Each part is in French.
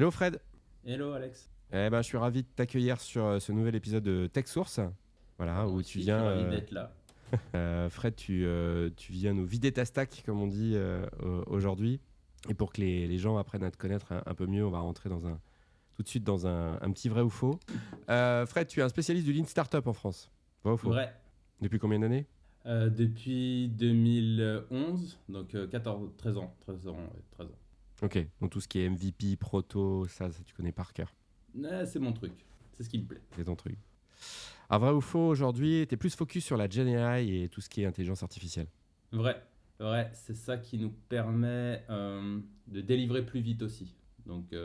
Hello Fred. Hello Alex. Je suis ravi de t'accueillir sur ce nouvel épisode de TechSource. Voilà, Moi où tu aussi, je suis viens, ravi d'être là. Fred, tu viens nous vider ta stack, comme on dit aujourd'hui. Et pour que les gens apprennent à te connaître un peu mieux, on va rentrer tout de suite dans un petit vrai ou faux. Fred, tu es un spécialiste du Lean Startup en France. Vrai ou faux? Vrai. Depuis combien d'années? Depuis 2011, donc 14, 13 ans. 13 ans, ouais, 13 ans. Ok, donc tout ce qui est MVP, proto, ça tu connais par cœur. C'est mon truc. C'est ce qui me plaît. C'est ton truc. Alors, vrai ou faux, aujourd'hui, tu es plus focus sur la Gen AI et tout ce qui est intelligence artificielle. Vrai. Vrai, c'est ça qui nous permet de délivrer plus vite aussi. Donc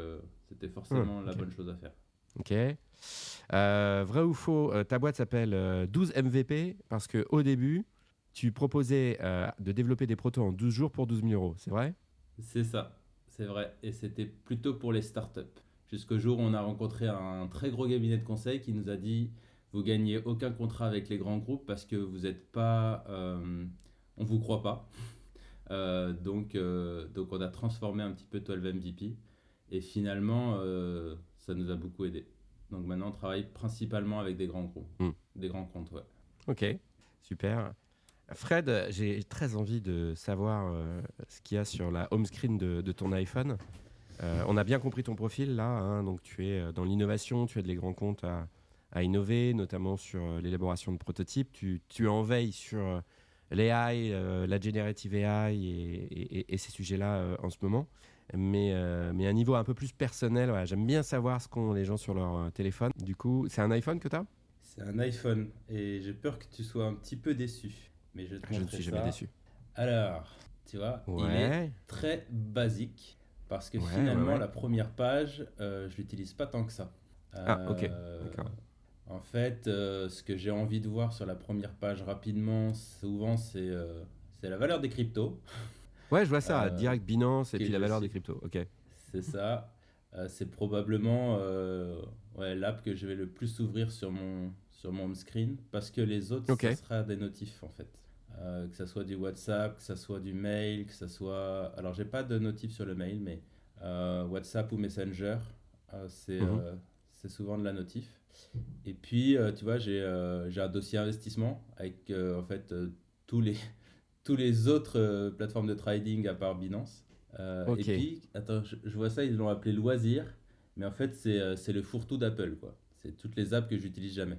c'était forcément la Ok. bonne chose à faire. Ok. Vrai ou faux, ta boîte s'appelle 12 MVP parce qu'au début, tu proposais de développer des protos en 12 jours pour 12 000 euros. C'est vrai? C'est ça, c'est vrai. Et c'était plutôt pour les startups. Jusqu'au jour où on a rencontré un très gros cabinet de conseil qui nous a dit vous gagnez aucun contrat avec les grands groupes parce que vous n'êtes pas. On vous croit pas. Donc on a transformé un petit peu 12 MVP. Et finalement, ça nous a beaucoup aidé. Donc maintenant, on travaille principalement avec des grands groupes. Hmm. Des grands comptes, ouais. Ok, super. Fred, j'ai très envie de savoir ce qu'il y a sur la home screen de ton iPhone. On a bien compris ton profil là, hein, donc tu es dans l'innovation, tu aides les grands comptes à innover, notamment sur l'élaboration de prototypes. Tu en veilles sur l'AI, la generative AI et ces sujets-là en ce moment. Mais à un niveau un peu plus personnel, voilà, j'aime bien savoir ce qu'ont les gens sur leur téléphone. Du coup, c'est un iPhone que tu as? C'est un iPhone et j'ai peur que tu sois un petit peu déçu. Mais je vais te Je ne montrer suis jamais ça. déçu. Alors, tu vois, il est Ouais, très basique parce que ouais, finalement, ouais. la première page, je l'utilise pas tant que ça. Ah, ok, Euh, d'accord. En fait, ce que j'ai envie de voir sur la première page rapidement, souvent, c'est la valeur des cryptos. Ouais, je vois ça, euh, direct Binance et que puis la je valeur des sais. cryptos. Ok. C'est ça. C'est probablement ouais, l'app que je vais le plus ouvrir sur mon home screen parce que les autres, Ok. ça sera des notifs en fait. Que ça soit du WhatsApp, que ça soit du mail, que ça soit. Alors, j'ai pas de notif sur le mail, mais WhatsApp ou Messenger, Mhm. c'est souvent de la notif. Et puis, tu vois, j'ai un dossier investissement avec en fait tous les, tous les autres plateformes de trading à part Binance. Et Ok. puis, attends, je vois ça, ils l'ont appelé loisir, mais en fait, c'est le fourre-tout d'Apple, quoi. C'est toutes les apps que j'utilise jamais.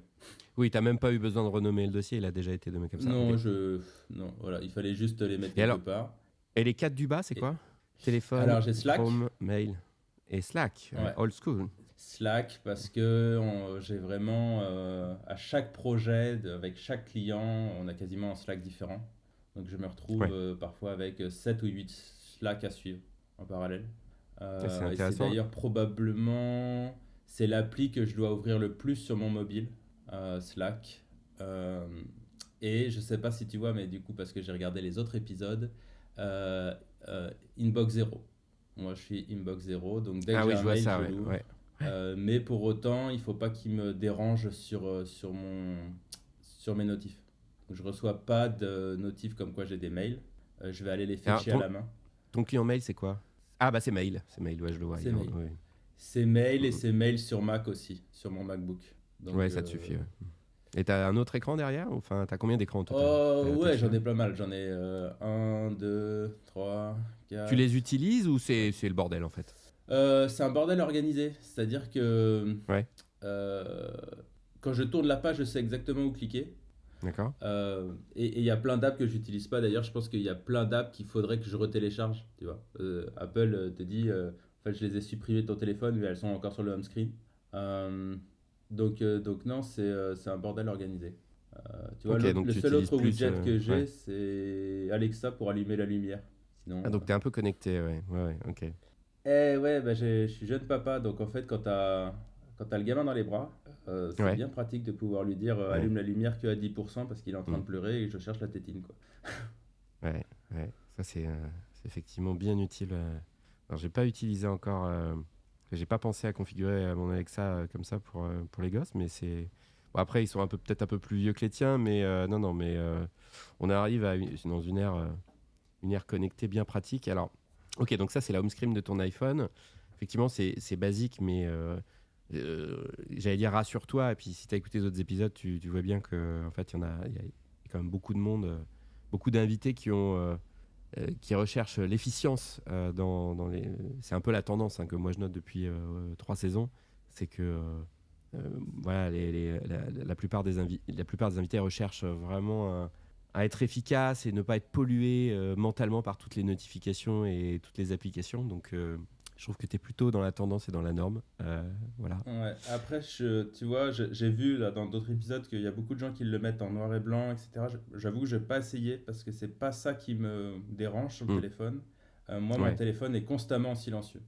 Oui, t'as même pas eu besoin de renommer le dossier, il a déjà été nommé comme ça. Ok. Non, non, voilà, il fallait juste les mettre Et quelque alors, part. et les quatre du bas, c'est Et, quoi? Téléphone, alors, j'ai Slack, Chrome, mail et Slack. Ouais, ouais, old school. Slack, parce que j'ai vraiment, à chaque projet, avec chaque client, on a quasiment un Slack différent. Donc, je me retrouve Ouais. parfois avec 7 ou 8 Slack à suivre en parallèle. Et c'est Et c'est intéressant. d'ailleurs probablement c'est l'appli que je dois ouvrir le plus sur mon mobile, Slack. Euh, et je sais pas si tu vois, mais du coup parce que j'ai regardé les autres épisodes, euh, Inbox Zero. Moi je suis Inbox Zero, donc dès que Ah j'ai oui, je un vois mail, ça, je ouais. l'ouvre. Ouais. Ouais. Mais pour autant, il faut pas qu'il me dérange sur mes notifs. Donc, je reçois pas de notifs comme quoi j'ai des mails. Je vais aller les Alors, fetcher à la main. ton client mail, c'est quoi? Ah bah c'est mail. C'est mail, ouais, je le vois. C'est mail. Ouais. C'est mail et Mhm. c'est mail sur Mac aussi, sur mon MacBook. Donc, Ouais, ça te suffit. Ouais. Et t'as un autre écran derrière? Enfin, t'as combien d'écrans au total? oh T'as ouais, j'en différents. ai pas mal. J'en ai 1, 2, 3, Tu 4, les utilises ou 5. c'est le bordel en fait? C'est un bordel organisé. C'est-à-dire que Ouais, euh, quand je tourne la page, je sais exactement où cliquer. d'accord. Et il y a plein d'apps que j'utilise pas. D'ailleurs, je pense qu'il y a plein d'apps qu'il faudrait que je retélécharge. Tu vois. Apple te dit, en fait, je les ai supprimées de ton téléphone, mais elles sont encore sur le home screen. Euh, donc non, c'est un bordel organisé. Tu vois, Ok, donc le tu seul utilises autre plus. widget que Ouais. j'ai, c'est Alexa pour allumer la lumière. Ah, Sinon, donc t'es un peu connecté, ouais. Ouais, ok. ouais, bah, je suis jeune papa, donc en fait, quand t'as le gamin dans les bras, c'est Ouais, bien pratique de pouvoir lui dire ouais, allume la lumière que à 10% parce qu'il est en train hmm, de pleurer et je cherche la tétine, quoi. ouais. Ça, c'est effectivement bien utile. Alors, j'ai pas utilisé encore. J'ai pas pensé à configurer mon Alexa comme ça pour les gosses, mais c'est. Bon, après, ils sont peut-être un peu plus vieux que les tiens, mais non, mais on arrive dans une ère connectée bien pratique. Alors, ok, donc ça, c'est la home screen de ton iPhone. effectivement, c'est basique, mais j'allais dire rassure-toi. Et puis, si tu as écouté les autres épisodes, tu vois bien qu'en fait, il y a quand même beaucoup de monde, beaucoup d'invités qui recherchent l'efficience dans les. C'est un peu la tendance hein, que moi je note depuis 3 saisons. C'est que voilà, la plupart la plupart des invités recherchent vraiment à être efficace et ne pas être pollué mentalement par toutes les notifications et toutes les applications. Donc, je trouve que tu es plutôt dans la tendance et dans la norme. Voilà. Ouais. Après, tu vois, j'ai vu là, dans d'autres épisodes qu'il y a beaucoup de gens qui le mettent en noir et blanc, etc. J'avoue que je n'ai pas essayé parce que c'est pas ça qui me dérange sur le Mm. téléphone. Moi, mon Ouais. téléphone est constamment en silencieux.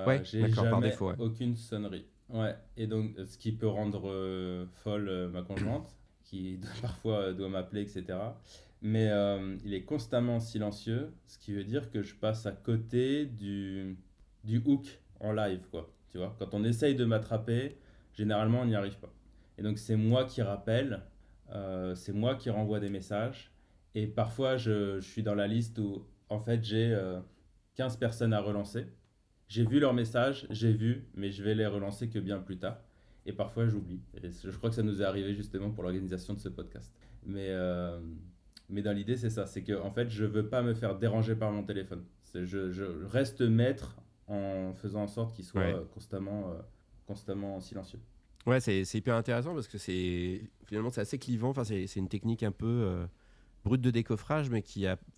Ouais, J'ai d'accord, par jamais défaut. Ouais. aucune sonnerie. Ouais. Et donc, ce qui peut rendre folle ma conjointe, qui parfois doit m'appeler, etc. Mais il est constamment silencieux, ce qui veut dire que je passe à côté du hook en live, quoi. Tu vois, quand on essaye de m'attraper, généralement on n'y arrive pas. Et donc c'est moi qui rappelle, c'est moi qui renvoie des messages. Et parfois je suis dans la liste où en fait j'ai 15 personnes à relancer. J'ai vu leurs messages, j'ai vu, mais je vais les relancer que bien plus tard. Et parfois j'oublie. Et je crois que ça nous est arrivé justement pour l'organisation de ce podcast. Mais, euh, mais dans l'idée c'est ça, c'est que en fait je veux pas me faire déranger par mon téléphone. Je reste maître en faisant en sorte qu'il soit Ouais. constamment silencieux. Ouais, c'est hyper intéressant parce que finalement c'est assez clivant. Enfin, c'est une technique un peu brute de décoffrage, mais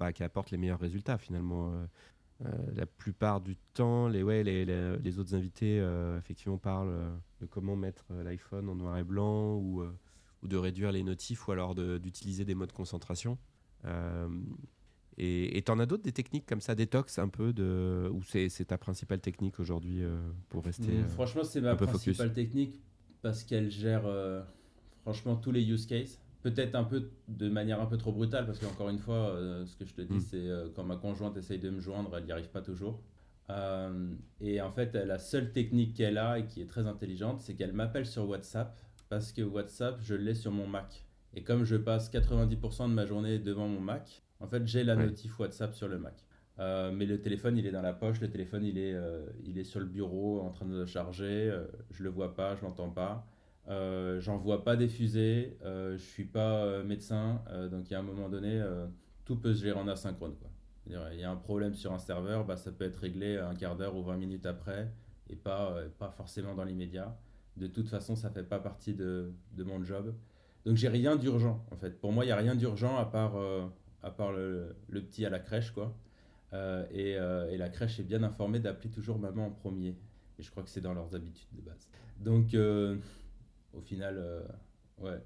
enfin, qui apporte les meilleurs résultats finalement. La plupart du temps, les autres invités effectivement parlent de comment mettre l'iPhone en noir et blanc ou de réduire les notifs ou alors d'utiliser des modes concentration. Euh, et t'en as d'autres des techniques comme ça, détox un peu ou c'est ta principale technique aujourd'hui pour rester Franchement, c'est ma un peu focus. principale technique parce qu'elle gère franchement tous les use cases. Peut-être un peu de manière un peu trop brutale parce qu'encore une fois, ce que je te dis, Hmm. c'est quand ma conjointe essaye de me joindre, elle n'y arrive pas toujours. Et en fait, la seule technique qu'elle a et qui est très intelligente, c'est qu'elle m'appelle sur WhatsApp parce que WhatsApp, je l'ai sur mon Mac. Et comme je passe 90% de ma journée devant mon Mac, en fait, j'ai la Ouais. notif WhatsApp sur le Mac. Mais le téléphone, il est dans la poche, le téléphone, il est sur le bureau en train de charger, je le vois pas, je l'entends pas. J'en vois pas des fusées, je suis pas médecin, donc il y a un moment donné, tout peut se gérer en asynchrone, quoi. C'est-à-dire, il y a un problème sur un serveur, bah, ça peut être réglé un quart d'heure ou 20 minutes après, et pas forcément dans l'immédiat. De toute façon, ça fait pas partie de mon job. Donc j'ai rien d'urgent, en fait. Pour moi, il n'y a rien d'urgent à part le petit à la crèche, quoi. Et la crèche est bien informée d'appeler toujours maman en premier. Et je crois que c'est dans leurs habitudes de base. Donc, au final, ouais,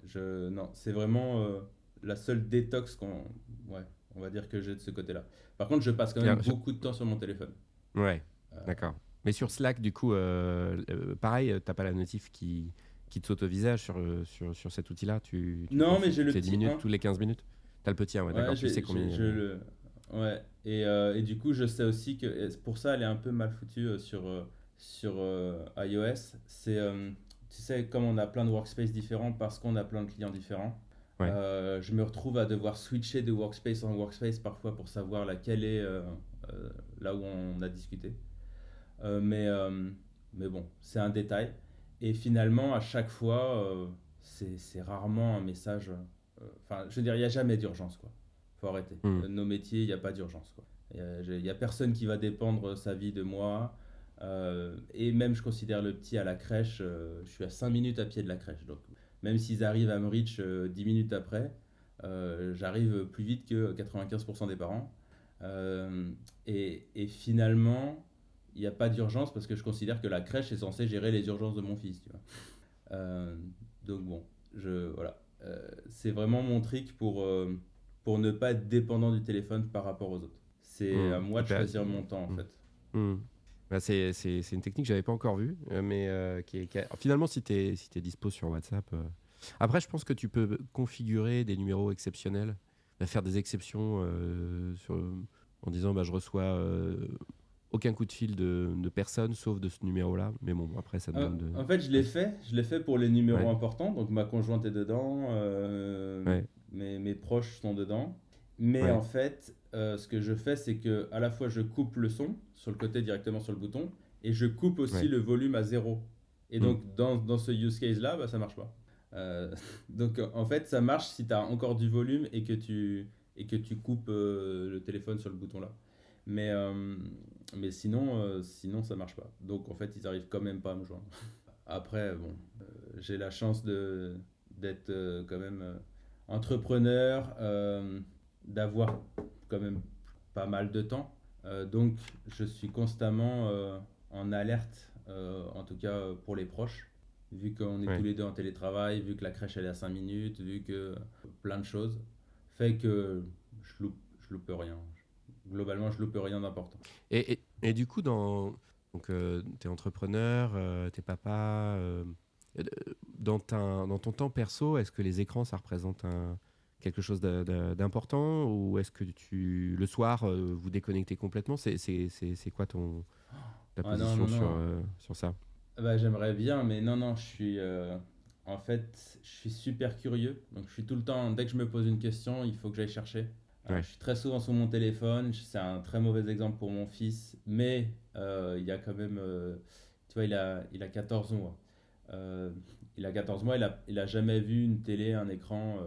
non, c'est vraiment la seule détox ouais, on va dire que j'ai de ce côté-là. Par contre, je passe quand même Tiens, beaucoup de temps sur mon téléphone. ouais, Euh, d'accord. Mais sur Slack, du coup, pareil, t'as pas la notif qui te saute au visage sur cet outil-là. Tu non, mais profites j'ai le toutes les 10 petit minutes, 1. toutes les 15 minutes. T'as le petit, ouais, Ouais, d'accord. Tu sais combien. ouais. Et du coup, je sais aussi que pour ça, elle est un peu mal foutue sur iOS. Tu sais, comme on a plein de workspaces différents parce qu'on a plein de clients différents, Ouais, je me retrouve à devoir switcher de workspace en workspace parfois pour savoir laquelle est là où on a discuté. Euh, mais, euh, mais bon, c'est un détail. Et finalement, à chaque fois, c'est rarement un message. Enfin, je veux dire, il n'y a jamais d'urgence, quoi. Faut arrêter. hmm, Nos métiers, il n'y a pas d'urgence, quoi. Il y a personne qui va dépendre sa vie de moi. Et même, je considère le petit à la crèche, je suis à 5 minutes à pied de la crèche. Donc, même s'ils arrivent à me reach 10 minutes après, j'arrive plus vite que 95% des parents. Et finalement, il n'y a pas d'urgence parce que je considère que la crèche est censée gérer les urgences de mon fils, tu vois. Euh, donc bon, voilà. C'est vraiment mon trick pour ne pas être dépendant du téléphone par rapport aux autres. C'est hmm. à moi de choisir mon temps en Hmm, fait. hmm. Bah, c'est une technique que j'avais pas encore vue, mais finalement, si t'es dispo sur WhatsApp. Après, je pense que tu peux configurer des numéros exceptionnels, faire des exceptions en disant bah, je reçois aucun coup de fil de personne sauf de ce numéro-là. Mais bon, après, ça demande de. En fait, je l'ai fait pour les numéros Ouais, importants. Donc ma conjointe est dedans, ouais, mes proches sont dedans. Mais en ouais, fait, ce que je fais, c'est que à la fois je coupe le son sur le côté directement sur le bouton, et je coupe aussi Ouais. le volume à zéro. Et Mm. donc, dans ce use case-là, bah, ça marche pas. Euh, donc, en fait, ça marche si tu as encore du volume et que tu coupes le téléphone sur le bouton là. Mais, euh, mais sinon, ça marche pas. Donc, en fait, ils arrivent quand même pas à me joindre. Après, bon, j'ai la chance d'être quand même entrepreneur, d'avoir quand même pas mal de temps. Donc, je suis constamment en alerte, en tout cas pour les proches, vu qu'on est tous Ouais. les deux en télétravail, vu que la crèche elle est à 5 minutes, vu que plein de choses, fait que je loupe rien. Globalement, je loupe rien d'important. Et du coup, donc, t'es entrepreneur, t'es papa. Dans ton temps perso, est-ce que les écrans, ça représente quelque chose d'important ou est-ce que le soir, vous déconnectez complètement? C'est quoi ta Ah non, position non, non. sur ça? Bah, j'aimerais bien, mais non, non, en fait, je suis super curieux. Donc, je suis tout le temps, dès que je me pose une question, il faut que j'aille chercher. Ouais, Je suis très souvent sur mon téléphone. C'est un très mauvais exemple pour mon fils, mais il y a quand même, tu vois, il a 14 mois. Euh, il a 14 mois, il a jamais vu une télé, un écran,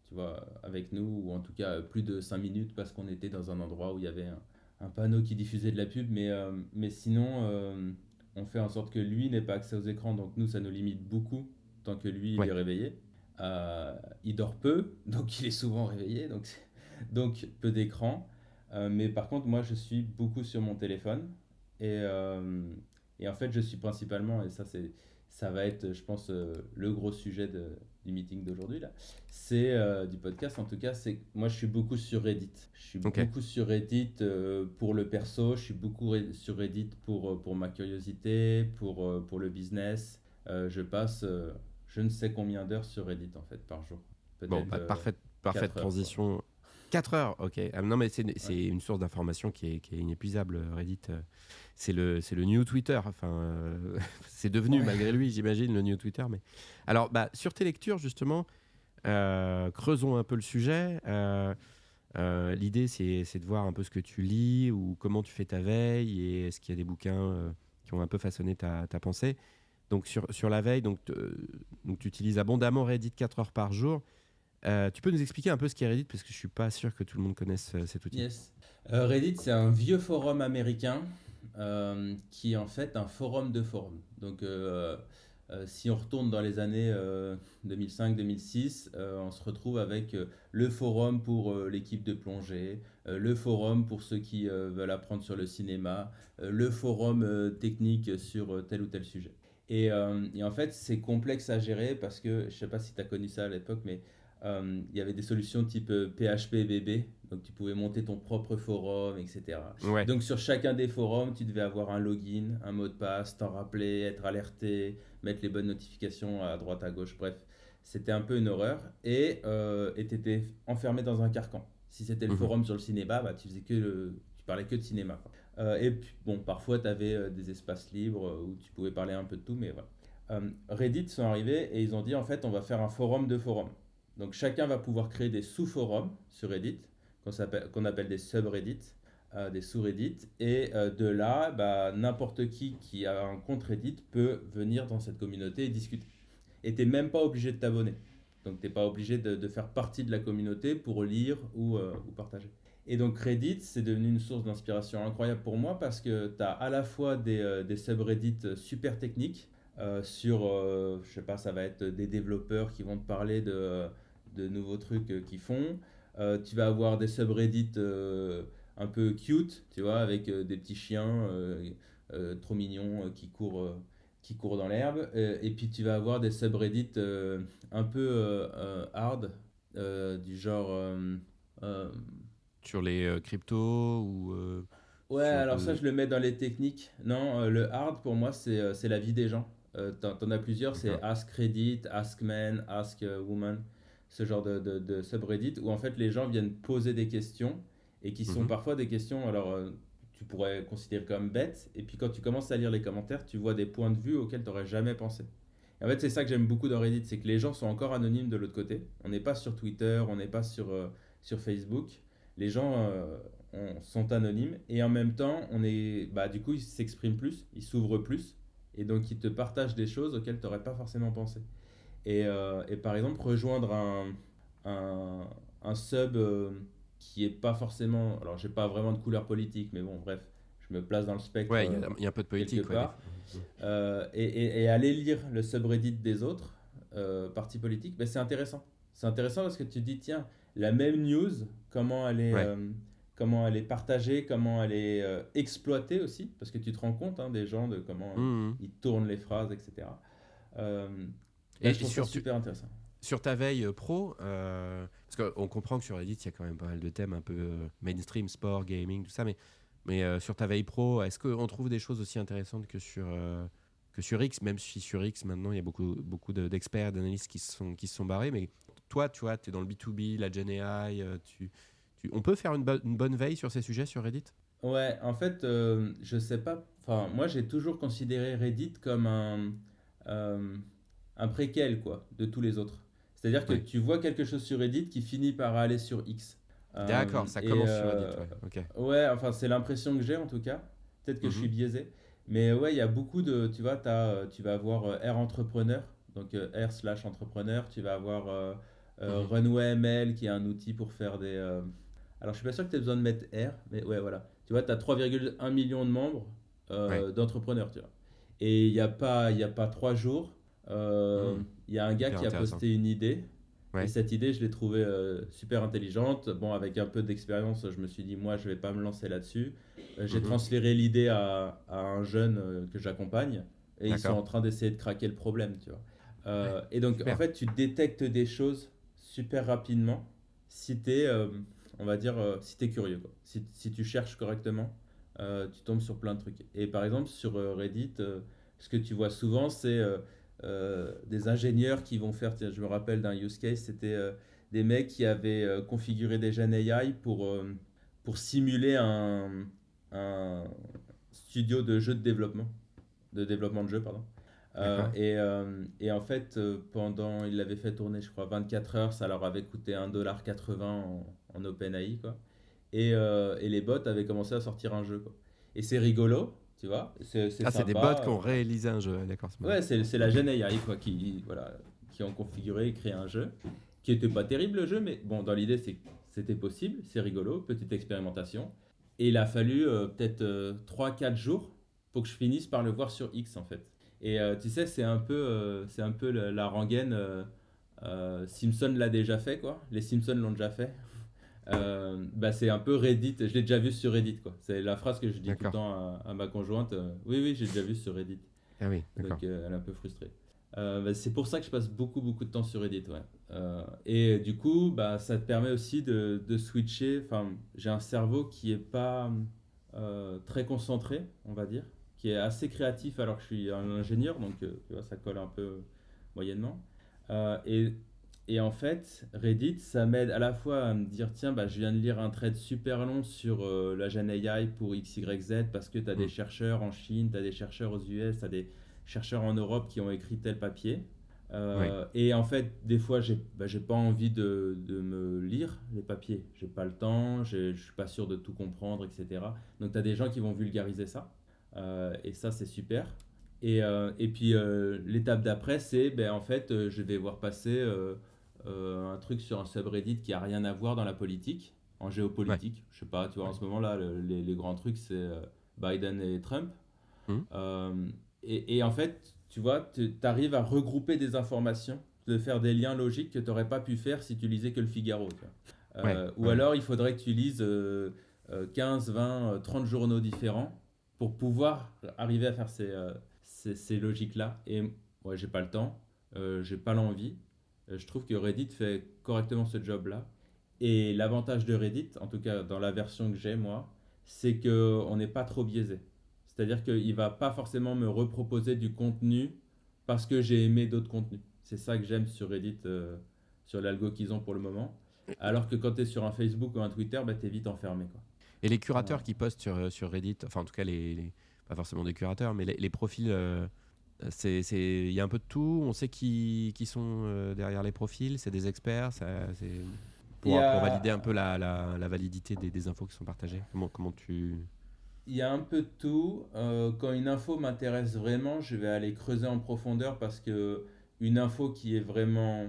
tu vois, avec nous, ou en tout cas plus de 5 minutes parce qu'on était dans un endroit où il y avait un panneau qui diffusait de la pub, mais sinon, on fait en sorte que lui n'ait pas accès aux écrans, donc nous, ça nous limite beaucoup tant que lui, il est ouais, réveillé. Il dort peu, donc il est souvent réveillé, donc peu d'écran. Mais par contre, moi, je suis beaucoup sur mon téléphone et, euh, et en fait, je suis principalement, et ça va être, je pense, le gros sujet du meeting d'aujourd'hui là, c'est du podcast en tout cas, c'est que moi je suis beaucoup sur Reddit. Je suis ok. beaucoup sur Reddit pour le perso, je suis beaucoup sur Reddit pour ma curiosité, pour le business. Je passe je ne sais combien d'heures sur Reddit en fait par jour. Bon, Peut-être bah, parfaite 4 heures quoi. transition. 4 heures, ok. Ah, non, mais c'est une source d'information qui est inépuisable, Reddit. C'est le new Twitter. Enfin, c'est devenu, Ouais. malgré lui, j'imagine, le new Twitter. Mais... Alors, bah, sur tes lectures, justement, creusons un peu le sujet. L'idée, c'est de voir un peu ce que tu lis ou comment tu fais ta veille et est-ce qu'il y a des bouquins qui ont un peu façonné ta pensée. Donc, sur la veille, donc tu utilises abondamment Reddit 4 heures par jour. Tu peux nous expliquer un peu ce qu'est Reddit parce que je suis pas sûr que tout le monde connaisse cet outil. Yes. Reddit, c'est un vieux forum américain qui est en fait un forum de forums. Donc, si on retourne dans les années 2005-2006, on se retrouve avec le forum pour l'équipe de plongée, le forum pour ceux qui veulent apprendre sur le cinéma, le forum technique sur tel ou tel sujet. Et en fait, c'est complexe à gérer parce que, je ne sais pas si tu as connu ça à l'époque, mais il y avait des solutions type PHP BB, donc tu pouvais monter ton propre forum, etc. Et Ouais. donc sur chacun des forums, tu devais avoir un login, un mot de passe, t'en rappeler, être alerté, mettre les bonnes notifications à droite, à gauche, bref. C'était un peu une horreur et tu étais enfermé dans un carcan. Si c'était le Mhm. forum sur le cinéma, bah, tu parlais que de cinéma, quoi. Et puis, bon, parfois tu avais des espaces libres où tu pouvais parler un peu de tout, mais voilà. Reddit sont arrivés et ils ont dit en fait on va faire un forum de forums. Donc chacun va pouvoir créer des sous-forums sur Reddit, qu'on appelle des subreddits, des sous-reddits. Et de là, bah, n'importe qui a un compte Reddit peut venir dans cette communauté et discuter. Et tu n'es même pas obligé de t'abonner. Donc tu n'es pas obligé de faire partie de la communauté pour lire ou partager. Et donc Reddit, c'est devenu une source d'inspiration incroyable pour moi parce que tu as à la fois des subreddits super techniques je sais pas, ça va être des développeurs qui vont te parler de nouveaux trucs qu'ils font. Tu vas avoir des subreddits un peu cute, tu vois, avec des petits chiens trop mignons qui courent dans l'herbe. Et puis tu vas avoir des subreddits un peu hard, du genre... euh, Sur les cryptos ou Ouais, sur alors ça, de. je le mets dans les techniques. Non, le hard, pour moi, c'est la vie des gens. T'en as plusieurs, c'est D'accord. Ask Reddit, Ask Men, Ask Woman, ce genre de subreddit où en fait les gens viennent poser des questions et qui sont Mhm. parfois des questions, alors tu pourrais considérer comme bêtes, et puis quand tu commences à lire les commentaires, tu vois des points de vue auxquels tu n'aurais jamais pensé. Et en fait, c'est ça que j'aime beaucoup dans Reddit, c'est que les gens sont encore anonymes de l'autre côté. On n'est pas sur Twitter, on n'est pas sur Facebook. Les gens sont anonymes et en même temps, du coup, ils s'expriment plus, ils s'ouvrent plus et donc ils te partagent des choses auxquelles tu n'aurais pas forcément pensé. Et par exemple, rejoindre un, un sub qui est pas forcément. Alors, j'ai pas vraiment de couleur politique, mais bon, bref, je me place dans le spectre Ouais, il y a un peu de quelque politique, ouais, part. Et aller lire le subreddit des autres partis politiques, ben, c'est intéressant. C'est intéressant parce que tu te dis, tiens, la même news, ouais. comment elle est partagée, comment elle est exploitée aussi, parce que tu te rends compte des gens, de comment Mhm. ils tournent les phrases, etc. Euh, ben, je Et trouve ça super intéressant. sur ta veille pro, parce qu'on comprend que sur Reddit, il y a quand même pas mal de thèmes un peu mainstream, sport, gaming, tout ça, mais sur ta veille pro, est-ce qu'on trouve des choses aussi intéressantes que sur X, même si sur X, maintenant, il y a beaucoup d'experts, d'analystes qui se sont barrés, mais toi, tu vois, tu es dans le B2B, la Gen AI, on peut faire une bonne veille sur ces sujets sur Reddit? Ouais, en fait, je sais pas. Enfin, moi, j'ai toujours considéré Reddit comme euh, un préquel, quoi, de tous les autres. C'est-à-dire que Ouais. tu vois quelque chose sur Reddit qui finit par aller sur X. D'accord, ça commence sur Reddit, ouais, ok. Ouais, enfin, c'est l'impression que j'ai en tout cas. Peut-être que je suis Mhm. biaisé. Mais ouais, il y a beaucoup de. Tu vois, tu vas avoir R Entrepreneur, donc R/entrepreneur. Tu vas avoir Mhm. Runway ML, qui est un outil pour faire des. Alors, je suis pas sûr que tu aies besoin de mettre R, mais ouais, voilà. Tu vois, tu as 3,1 millions de membres Ouais. d'entrepreneurs, tu vois. Et il y a pas 3 jours, Mhm. il y a un gars Hyper qui a intéressant. posté une idée. Et Ouais. cette idée, je l'ai trouvée super intelligente. Bon, avec un peu d'expérience, je me suis dit, moi, je vais pas me lancer là-dessus. J'ai Mhm. transféré l'idée à un jeune que j'accompagne. Et ils sont D'accord. en train d'essayer de craquer le problème, tu vois. Ouais. Et donc, en Super. fait, tu détectes des choses super rapidement si tu es, on va dire, si tu es curieux, quoi. Si tu cherches correctement, tu tombes sur plein de trucs. Et par exemple, sur Reddit, ce que tu vois souvent, c'est des ingénieurs qui vont faire, tiens, je me rappelle d'un use case, c'était des mecs qui avaient configuré des Gen AI pour simuler un studio de développement de jeux, pardon. D'accord. Et en fait, ils l'avaient fait tourner, je crois, 24 heures, ça leur avait coûté 1,80$ en OpenAI, quoi. Et les bots avaient commencé à sortir un jeu, quoi. Et c'est rigolo, tu vois, c'est Ah, c'est des bots qui sympa. ont réalisé un jeu. D'accord, c'est marrant. Ouais, c'est la Ok. Gen AI, quoi, qui ont configuré et créé un jeu, qui était pas terrible le jeu, mais bon, dans l'idée, c'était possible, c'est rigolo, petite expérimentation. Et il a fallu peut-être 3-4 jours pour que je finisse par le voir sur X, en fait. Et tu sais, c'est un peu la rengaine. Simpson l'a déjà fait, quoi. Les Simpsons l'ont déjà fait. Bah, c'est un peu Reddit. Je l'ai déjà vu sur Reddit, quoi. C'est la phrase que je dis tout le D'accord. temps à ma conjointe. Oui, oui, j'ai déjà vu sur Reddit. Ah oui, d'accord. Donc elle est un peu frustrée. Bah, c'est pour ça que je passe beaucoup, beaucoup de temps sur Reddit, ouais. Et du coup, bah, ça te permet aussi de switcher. Enfin, j'ai un cerveau qui est pas très concentré, on va dire, qui est assez créatif alors que je suis un ingénieur, donc tu vois, ça colle un peu moyennement. Euh, et, et en fait, Reddit, ça m'aide à la fois à me dire, tiens, bah, je viens de lire un thread super long sur la Gen AI pour XYZ parce que tu as des Hmm. chercheurs en Chine, tu as des chercheurs aux US, tu as des chercheurs en Europe qui ont écrit tel papier. Ouais. Et en fait, des fois, j'ai pas envie de me lire les papiers. J'ai pas le temps, je suis pas sûr de tout comprendre, etc. Donc, tu as des gens qui vont vulgariser ça. Et ça, c'est super. Et puis, l'étape d'après, c'est, ben, en fait, je vais voir passer un truc sur un subreddit qui a rien à voir dans la politique, en Ouais. géopolitique. Je sais pas, tu vois, en Ouais. ce moment-là, les grands trucs, c'est Biden et Trump. Hmm. Euh, et en fait, tu vois, tu arrives à regrouper des informations, de faire des liens logiques que tu n'aurais pas pu faire si tu lisais que le Figaro, tu vois. Ouais. Ou Ouais. alors, il faudrait que tu lises 15, 20, 30 journaux différents pour pouvoir arriver à faire ces logiques-là. Et moi, j'ai pas le temps, j'ai pas l'envie. Je trouve que Reddit fait correctement ce job-là. Et l'avantage de Reddit, en tout cas dans la version que j'ai moi, c'est qu'on n'est pas trop biaisé. C'est-à-dire qu'il ne va pas forcément me reproposer du contenu parce que j'ai aimé d'autres contenus. C'est ça que j'aime sur Reddit, sur l'algo qu'ils ont pour le moment. Alors que quand tu es sur un Facebook ou un Twitter, bah, tu es vite enfermé, quoi. Et les Euh, curateurs qui postent sur Reddit, enfin en tout cas pas forcément des curateurs, mais les profils, il y a un peu de tout. On sait qui sont derrière les profils. C'est des experts. Il y pour valider un a, peu la validité des infos qui sont partagées? Comment tu... il y a un peu de tout. Quand une info m'intéresse vraiment, je vais aller creuser en profondeur parce que une info qui a vraiment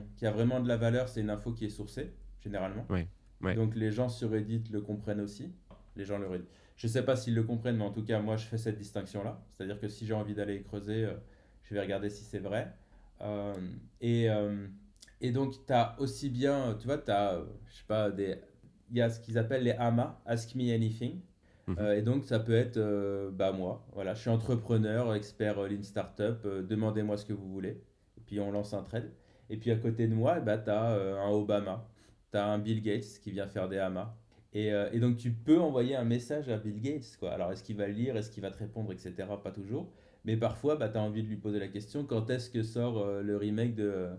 de la valeur, c'est une info qui est sourcée, généralement. Ouais, ouais. Donc les gens sur Reddit le comprennent aussi. Les gens le Reddit. Je ne sais pas s'ils le comprennent, mais en tout cas, moi, je fais cette distinction-là. C'est-à-dire que si j'ai envie d'aller creuser, je vais regarder si c'est vrai. Euh, et, euh, et donc, tu as aussi bien, tu vois, tu as, je sais pas, il y a ce qu'ils appellent les AMA, Ask Me Anything. Mhm. Et donc, ça peut être, bah moi, voilà, je suis entrepreneur, expert Lean Startup, demandez-moi ce que vous voulez. Et puis, on lance un trade. Et puis, à côté de moi, bah, tu as un Obama, tu as un Bill Gates qui vient faire des AMA. Et donc, tu peux envoyer un message à Bill Gates, quoi. Alors, est-ce qu'il va le lire, est-ce qu'il va te répondre, etc. Pas toujours. Mais parfois, bah, tu as envie de lui poser la question, quand est-ce que sort le remake de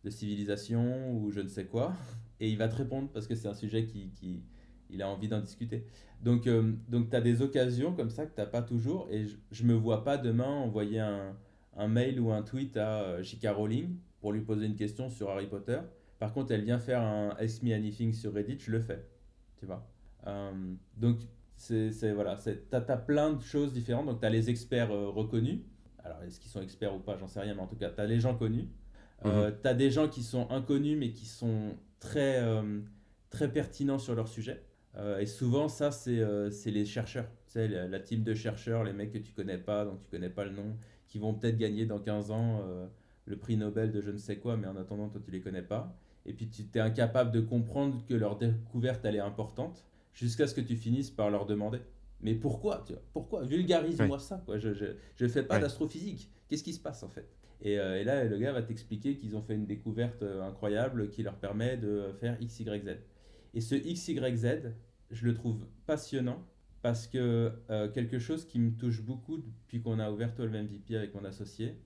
Civilisation ou je ne sais quoi? Et il va te répondre parce que c'est un sujet il a envie d'en discuter. Donc tu as des occasions comme ça que tu n'as pas toujours. Et je me vois pas demain envoyer un mail ou un tweet à J.K. Rowling pour lui poser une question sur Harry Potter. Par contre, elle vient faire un Ask Me Anything sur Reddit, je le fais. Tu vois. Donc, voilà, t'as plein de choses différentes. Donc, tu as les experts reconnus. Alors, est-ce qu'ils sont experts ou pas, j'en sais rien, mais en tout cas, tu as les gens connus. Mhm. Tu as des gens qui sont inconnus, mais qui sont très pertinents sur leur sujet. Et souvent, ça, c'est les chercheurs. Tu sais, la team de chercheurs, les mecs que tu connais pas, donc tu connais pas le nom, qui vont peut-être gagner dans 15 ans le prix Nobel de je ne sais quoi, mais en attendant, toi, tu les connais pas. Et puis, tu es incapable de comprendre que leur découverte, elle est importante, jusqu'à ce que tu finisses par leur demander. Mais pourquoi, tu vois, pourquoi? Ouais, Vulgarise-moi ça, quoi. Je fais pas ouais. d'astrophysique. Qu'est-ce qui se passe, en fait? Et là, le gars va t'expliquer qu'ils ont fait une découverte incroyable qui leur permet de faire X, Y, Z. Et ce X, Y, Z, je le trouve passionnant parce que quelque chose qui me touche beaucoup depuis qu'on a ouvert 12 MVP avec mon associé,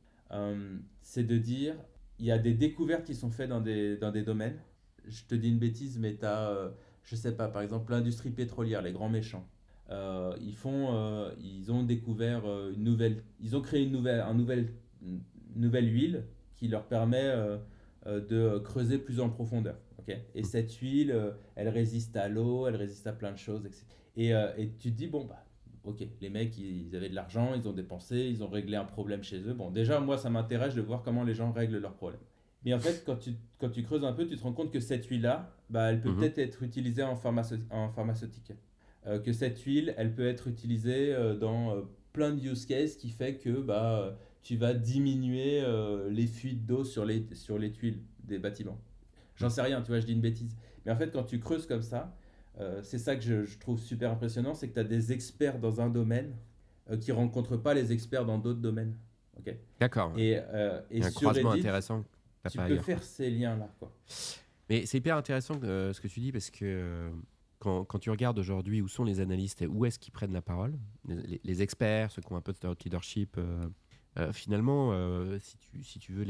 c'est de dire, il y a des découvertes qui sont faites dans des domaines. Je te dis une bêtise, mais tu as, je sais pas, par exemple, l'industrie pétrolière, les grands méchants. Ils ont découvert ils ont créé une nouvelle huile qui leur permet de creuser plus en profondeur. Ok. Et cette huile, elle résiste à l'eau, elle résiste à plein de choses, etc. Et tu te dis, bon, bah, ok, les mecs, ils avaient de l'argent, ils ont dépensé, ils ont réglé un problème chez eux. Bon, déjà, moi, ça m'intéresse de voir comment les gens règlent leurs problèmes. Mais en fait, quand tu creuses un peu, tu te rends compte que cette huile-là, bah, elle peut Mhm. peut-être être utilisée en pharmaceutique. Que cette huile, elle peut être utilisée dans plein de use cases qui fait que bah, tu vas diminuer les fuites d'eau sur les tuiles des bâtiments. J'en sais rien, tu vois, je dis une bêtise. Mais en fait, quand tu creuses comme ça, c'est ça que je trouve super impressionnant, c'est que tu as des experts dans un domaine qui ne rencontrent pas les experts dans d'autres domaines. Ok. D'accord. Et Il y a un sur croisement Reddit, intéressant que t'as tu pas peux ailleurs, quoi. faire ces liens-là, quoi. Mais c'est hyper intéressant ce que tu dis parce que quand tu regardes aujourd'hui où sont les analystes et où est-ce qu'ils prennent la parole, les experts, ceux qui ont un peu de thought leadership, finalement, si tu veux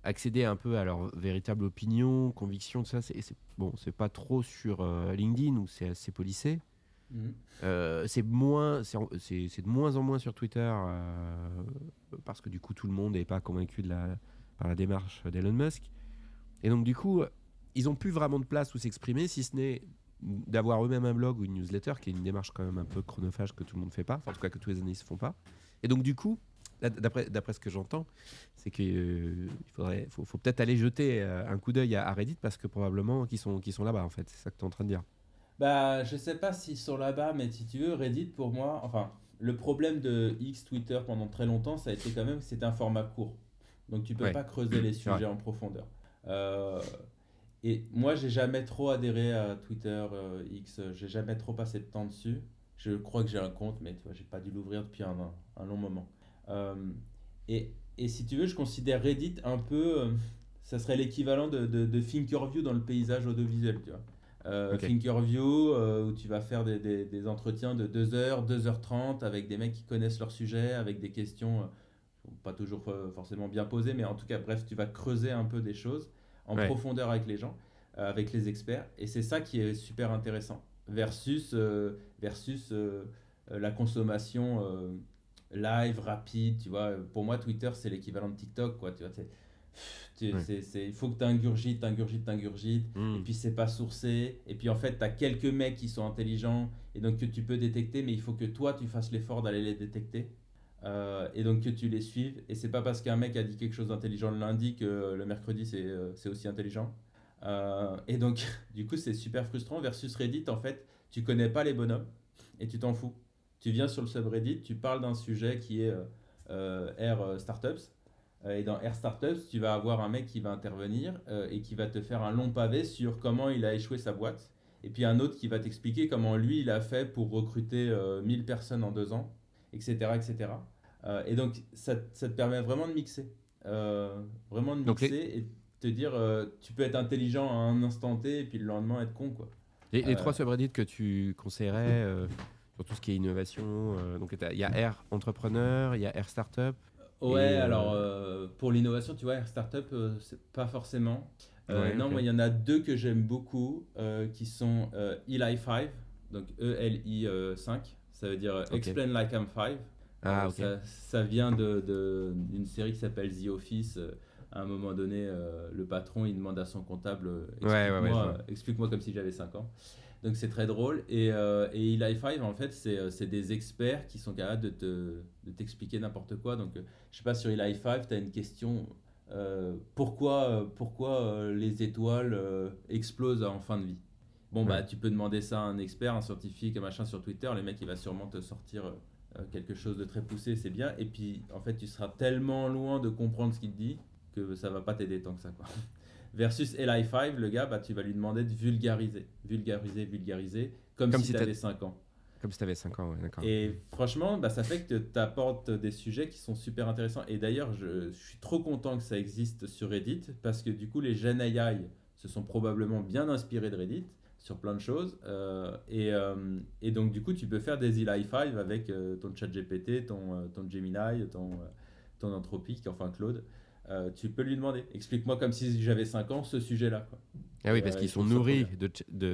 accéder un peu à leur véritable opinion, conviction, tout ça, bon, c'est pas trop sur LinkedIn où c'est assez policé. Mhm. C'est de moins en moins sur Twitter parce que du coup tout le monde n'est pas convaincu par la démarche d'Elon Musk. Et donc, du coup, ils n'ont plus vraiment de place où s'exprimer, si ce n'est d'avoir eux-mêmes un blog ou une newsletter, qui est une démarche quand même un peu chronophage que tout le monde ne fait pas, enfin, en tout cas que tous les analystes ne font pas. Et donc, du coup, d'après ce que j'entends, c'est qu'il faut peut-être aller jeter un coup d'œil à Reddit parce que probablement qu'ils sont là-bas, en fait. C'est ça que tu es en train de dire. Bah, je sais pas s'ils sont là-bas, mais si tu veux, Reddit, pour moi, enfin, le problème de X Twitter pendant très longtemps, ça a été quand même que c'était un format court. Donc tu peux Ouais, pas creuser les c'est vrai. sujets en profondeur. Euh, et moi, j'ai jamais trop adhéré à Twitter X, j'ai jamais trop passé de temps dessus. Je crois que j'ai un compte, mais tu vois, j'ai pas dû l'ouvrir depuis un long moment. Euh, et si tu veux, je considère Reddit un peu, ça serait l'équivalent de Thinkerview dans le paysage audiovisuel, tu vois. Ok. Thinkerview, où tu vas faire des entretiens de 2 heures 30 avec des mecs qui connaissent leur sujet, avec des questions pas toujours forcément bien posées, mais en tout cas, bref, tu vas creuser un peu des choses en Ouais. profondeur avec les gens, avec les experts, et c'est ça qui est super intéressant, versus la consommation live, rapide, tu vois. Pour moi, Twitter, c'est l'équivalent de TikTok, quoi, tu vois. Ouais. Il faut que tu ingurgites, et Hmm. puis c'est pas sourcé, et puis en fait, tu as quelques mecs qui sont intelligents, et donc que tu peux détecter, mais il faut que toi, tu fasses l'effort d'aller les détecter, et donc que tu les suives, et c'est pas parce qu'un mec a dit quelque chose d'intelligent le lundi que le mercredi, c'est aussi intelligent. Et donc, du coup, c'est super frustrant, versus Reddit, en fait, tu connais pas les bonhommes, et tu t'en fous. Tu viens sur le subreddit, tu parles d'un sujet qui est Air Startups, et dans Air Startups, tu vas avoir un mec qui va intervenir et qui va te faire un long pavé sur comment il a échoué sa boîte. Et puis un autre qui va t'expliquer comment lui, il a fait pour recruter 1000 personnes en 2 ans, etc. etc. Et donc, ça te permet vraiment de mixer. Vraiment de Donc mixer et de te dire, tu peux être intelligent à un instant T et puis le lendemain être con, quoi. les Euh, 3 subreddits que tu conseillerais sur tout ce qui est innovation, donc il y a R Entrepreneur, il y a R Startup Ouais, et alors pour l'innovation, tu vois, Air Startup, c'est pas forcément. ouais, Non, ok, moi, il y en a deux que j'aime beaucoup qui sont Eli 5, donc ELI 5, ça veut dire ok. Explain Like I'm 5. Ah, ok. Ça vient d'une série qui s'appelle The Office. À un moment donné, le patron il demande à son comptable Ouais, ouais, ouais, je vois. explique-moi comme si j'avais 5 ans. Donc c'est très drôle. Et Eli 5, en fait, c'est des experts qui sont capables de t'expliquer n'importe quoi. Donc je sais pas, sur Eli 5, tu as une question pourquoi les étoiles explosent en fin de vie. Bon, bah, Ouais. tu peux demander ça à un expert, un scientifique, un machin sur Twitter. Le mec, il va sûrement te sortir quelque chose de très poussé, c'est bien. Et puis, en fait, tu seras tellement loin de comprendre ce qu'il te dit que ça va pas t'aider tant que ça, quoi. Versus Li5, le gars, bah, tu vas lui demander de vulgariser, vulgariser, vulgariser, comme Comme si si tu t'as- avais 5 ans. Comme si tu avais 5 ans, ouais, d'accord. Et franchement, bah, ça fait que tu apportes des sujets qui sont super intéressants. Et d'ailleurs, je suis trop content que ça existe sur Reddit parce que du coup, les Gen AI se sont probablement bien inspirés de Reddit sur plein de choses. Et donc, du coup, tu peux faire des Eli 5 avec ton chat GPT, ton Gemini, ton Anthropic, enfin Claude. Tu peux lui demander, explique-moi comme si j'avais 5 ans ce sujet-là, quoi. Ah oui, parce Et qu'ils je sont trouve ça trop nourris bien.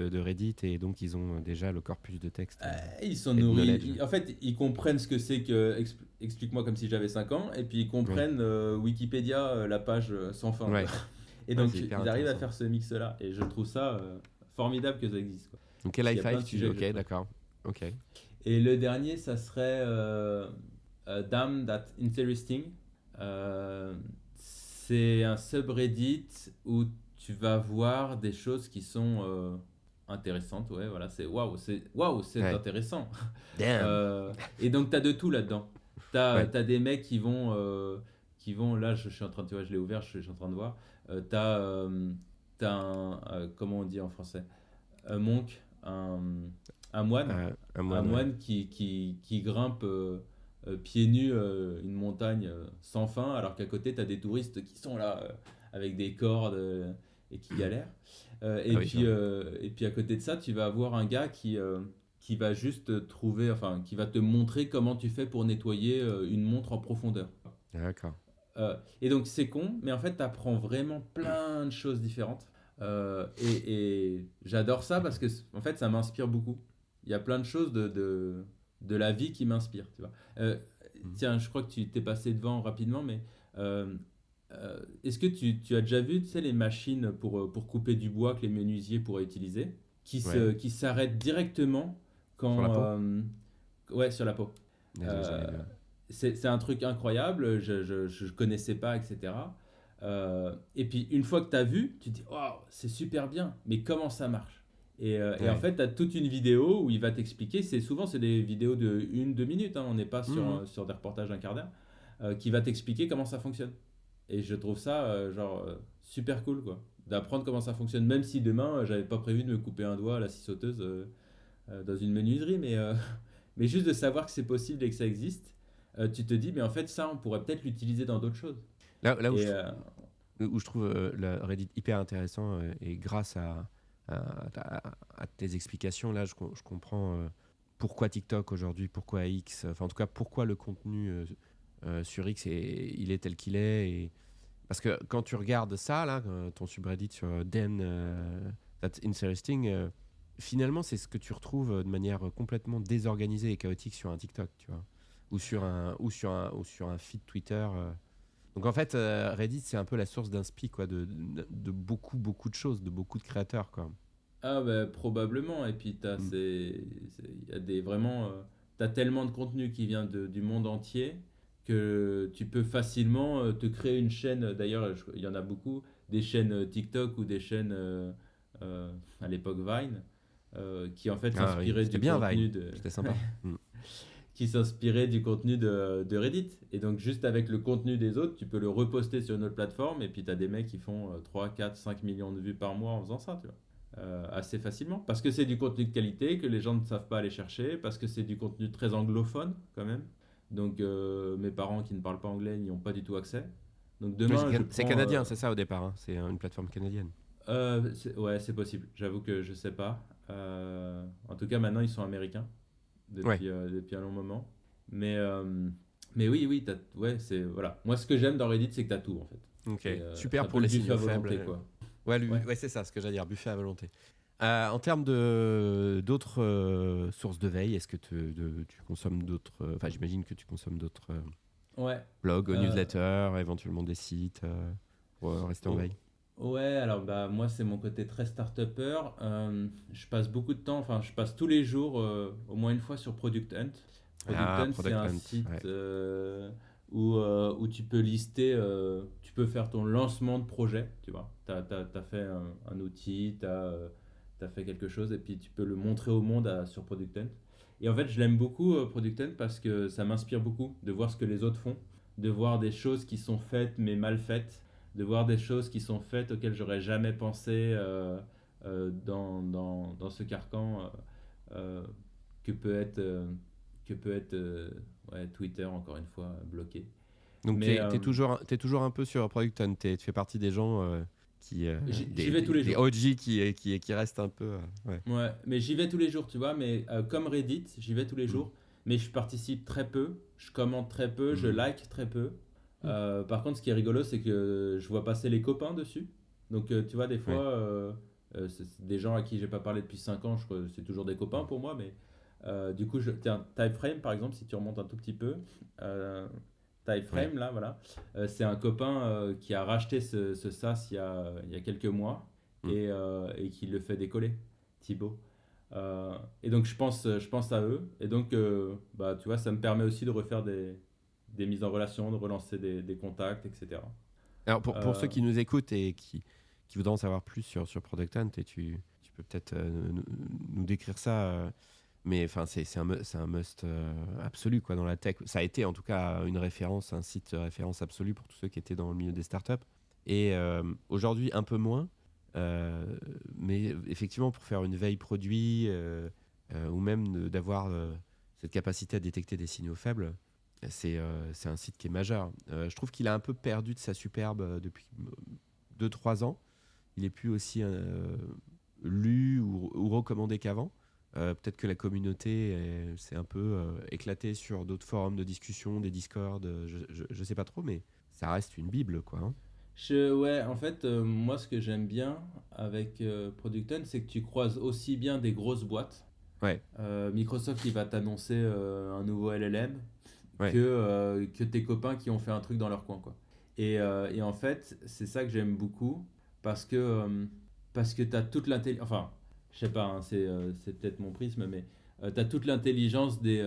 de Reddit et donc ils ont déjà le corpus de texte Ils sont et de nourris. knowledge. En fait, ils comprennent ce que c'est que explique-moi comme si j'avais 5 ans, et puis ils Oui, comprennent Wikipédia, la page sans fin, quoi. ouais, Et ouais, donc, c'est hyper ils arrivent à intéressant. faire ce mix-là, et je trouve ça formidable que ça existe, quoi. Donc Parce qu'il y a plein Li5, de sujets que ok, j'aime pas. d'accord. Ok. Et le dernier, ça serait Damn That Interesting. C'est un subreddit où tu vas voir des choses qui sont intéressantes. Ouais, voilà, waouh, c'est Ouais. intéressant. Damn. Et donc, tu as de tout là-dedans. Tu as, Ouais. des mecs qui vont, là, je suis en train, tu vois, je l'ai ouvert, je suis en train de voir. Tu as, comment on dit en français? Un monk, un moine, Un moine, ouais. qui grimpe pieds nus une montagne sans fin, alors qu'à côté, tu as des touristes qui sont là avec des cordes et qui galèrent. Ah oui, je vois. Et puis à côté de ça, tu vas avoir un gars qui va juste trouver, enfin, qui va te montrer comment tu fais pour nettoyer une montre en profondeur. D'accord. Et donc c'est con, mais en fait, tu apprends vraiment plein de choses différentes. Et j'adore ça parce que en fait, ça m'inspire beaucoup. Il y a plein de choses de la vie qui m'inspirent, tu vois. Mhm. Tiens, je crois que tu t'es passé devant rapidement, mais euh, est-ce que tu as déjà vu, tu sais, les machines pour couper du bois que les menuisiers pourraient utiliser, Ouais. qui s'arrêtent directement Sur la quand... peau? ouais, sur la peau. J'ai Euh, jamais vu. c'est un truc incroyable, je connaissais pas, etc. Et puis une fois que tu as vu, tu te dis, oh, c'est super bien, mais comment ça marche? Et en Ouais. fait, tu as toute une vidéo où il va t'expliquer, souvent c'est des vidéos de 1, 2 minutes, hein, on n'est pas Mhm. sur des reportages d'un quart d'heure, qui va t'expliquer comment ça fonctionne. Et je trouve ça super cool, quoi, d'apprendre comment ça fonctionne, même si demain j'avais pas prévu de me couper un doigt à la scie sauteuse dans une menuiserie, mais juste de savoir que c'est possible et que ça existe, tu te dis, mais en fait, ça, on pourrait peut-être l'utiliser dans d'autres choses. Là Et où je trouve le Reddit hyper intéressant et grâce à tes explications, là, je comprends pourquoi TikTok aujourd'hui, pourquoi X, enfin en tout cas pourquoi le contenu sur X il est tel qu'il est. Parce que quand tu regardes ça, là, ton subreddit sur Dan That's Interesting, finalement c'est ce que tu retrouves de manière complètement désorganisée et chaotique sur un TikTok, tu vois, ou sur un feed Twitter. Donc en fait, Reddit, c'est un peu la source d'inspi quoi, de beaucoup, beaucoup de choses, de beaucoup de créateurs. Quoi. Ah bah, probablement. Et puis Mm. y a des vraiment, t'as tellement de contenu qui vient du monde entier que tu peux facilement te créer une chaîne. D'ailleurs, il y en a beaucoup, des chaînes TikTok ou des chaînes à l'époque Vine, qui en fait Ah oui, s'inspiraient c'était du bien contenu Vine, de, c'était sympa. Mm. qui s'inspirait du contenu de Reddit. Et donc, juste avec le contenu des autres, tu peux le reposter sur une autre plateforme. Et puis, tu as des mecs qui font 3 4 5 millions de vues par mois en faisant ça, tu vois. Assez facilement. Parce que c'est du contenu de qualité que les gens ne savent pas aller chercher. Parce que c'est du contenu très anglophone, quand même. Donc, mes parents qui ne parlent pas anglais n'y ont pas du tout accès. Donc, Oui, demain, je c'est prends. canadien, c'est ça au départ. Hein. C'est une plateforme canadienne. Ouais, c'est possible. J'avoue que je sais pas. En tout cas, maintenant, ils sont américains Ouais, depuis un long moment. Mais, euh, mais oui, oui, ouais, c'est, voilà. Moi, ce que j'aime dans Reddit, c'est que tu as tout, en fait. ok. C'est Super un peu pour le les buffet à signaux faibles. volonté, quoi. Ouais, Ouais. ouais c'est ça ce que j'allais dire, buffet à volonté. En termes d'autres sources de veille, est-ce que tu consommes d'autres. Enfin, j'imagine que tu consommes d'autres Ouais. blogs, Euh, newsletters, éventuellement des sites pour rester en oh, veille. ouais, alors bah, moi, c'est mon côté très start-upper. Je passe beaucoup de temps, enfin, je passe tous les jours, au moins une fois sur Product Hunt. Product Ah, Hunt, c'est Product un Hunt. site Ouais. où tu peux lister, tu peux faire ton lancement de projet, tu vois. Tu as fait un outil, tu as fait quelque chose, et puis tu peux le montrer au monde sur Product Hunt. Et en fait, je l'aime beaucoup, Product Hunt, parce que ça m'inspire beaucoup de voir ce que les autres font, de voir des choses qui sont faites mais mal faites, de voir des choses qui sont faites auxquelles j'aurais jamais pensé dans ce carcan euh, que peut être, ouais, Twitter, encore une fois, bloqué. Donc, Mais t'es toujours un peu sur Product Hunt. Tu fais partie des gens j'y vais tous les des jours. OG qui restent un peu. Ouais. Ouais, mais j'y vais tous les jours, tu vois. Mais comme Reddit, j'y vais tous les Mm. jours. Mais je participe très peu, je commente très peu, je Mm. like très peu. Mm. Par contre, ce qui est rigolo, c'est que je vois passer les copains dessus. Donc, tu vois, des Ouais. fois, c'est des gens à qui j'ai pas parlé depuis 5 ans, c'est toujours des copains Mm. pour moi. Mais du coup, tiens, Typeframe, par exemple, si tu remontes un tout petit peu, euh, Ouais. Typeframe, là, voilà, c'est un copain qui a racheté ce SaaS il y a quelques mois Mm. et qui le fait décoller, Thibaut. Et donc, je pense à eux. Et donc, bah, tu vois, ça me permet aussi de refaire des mises en relation, de relancer des contacts, etc. Alors, pour ceux Euh, qui nous écoutent et qui voudraient en savoir plus sur Product Hunt, et tu peux peut-être nous décrire ça, mais enfin, c'est un must absolu quoi, dans la tech. Ça a été en tout cas une référence, un site référence absolu pour tous ceux qui étaient dans le milieu des startups. Et aujourd'hui, un peu moins, mais effectivement, pour faire une veille produit ou même d'avoir cette capacité à détecter des signaux faibles, c'est un site qui est majeur. Je trouve qu'il a un peu perdu de sa superbe depuis 2 3 ans. Il est plus aussi lu ou recommandé qu'avant. Peut-être que la communauté s'est un peu éclatée sur d'autres forums de discussion, des Discord, je sais pas trop, mais ça reste une bible, quoi. Hein. ouais, en fait, moi, ce que j'aime bien avec Product Hunt, c'est que tu croises aussi bien des grosses boîtes. Ouais, Microsoft, il va t'annoncer un nouveau LLM ouais. que tes copains qui ont fait un truc dans leur coin, quoi. Et en fait, c'est ça que j'aime beaucoup parce parce que tu as toute l'intelligence. Enfin, je sais pas, hein, c'est peut-être mon prisme, mais tu as toute l'intelligence des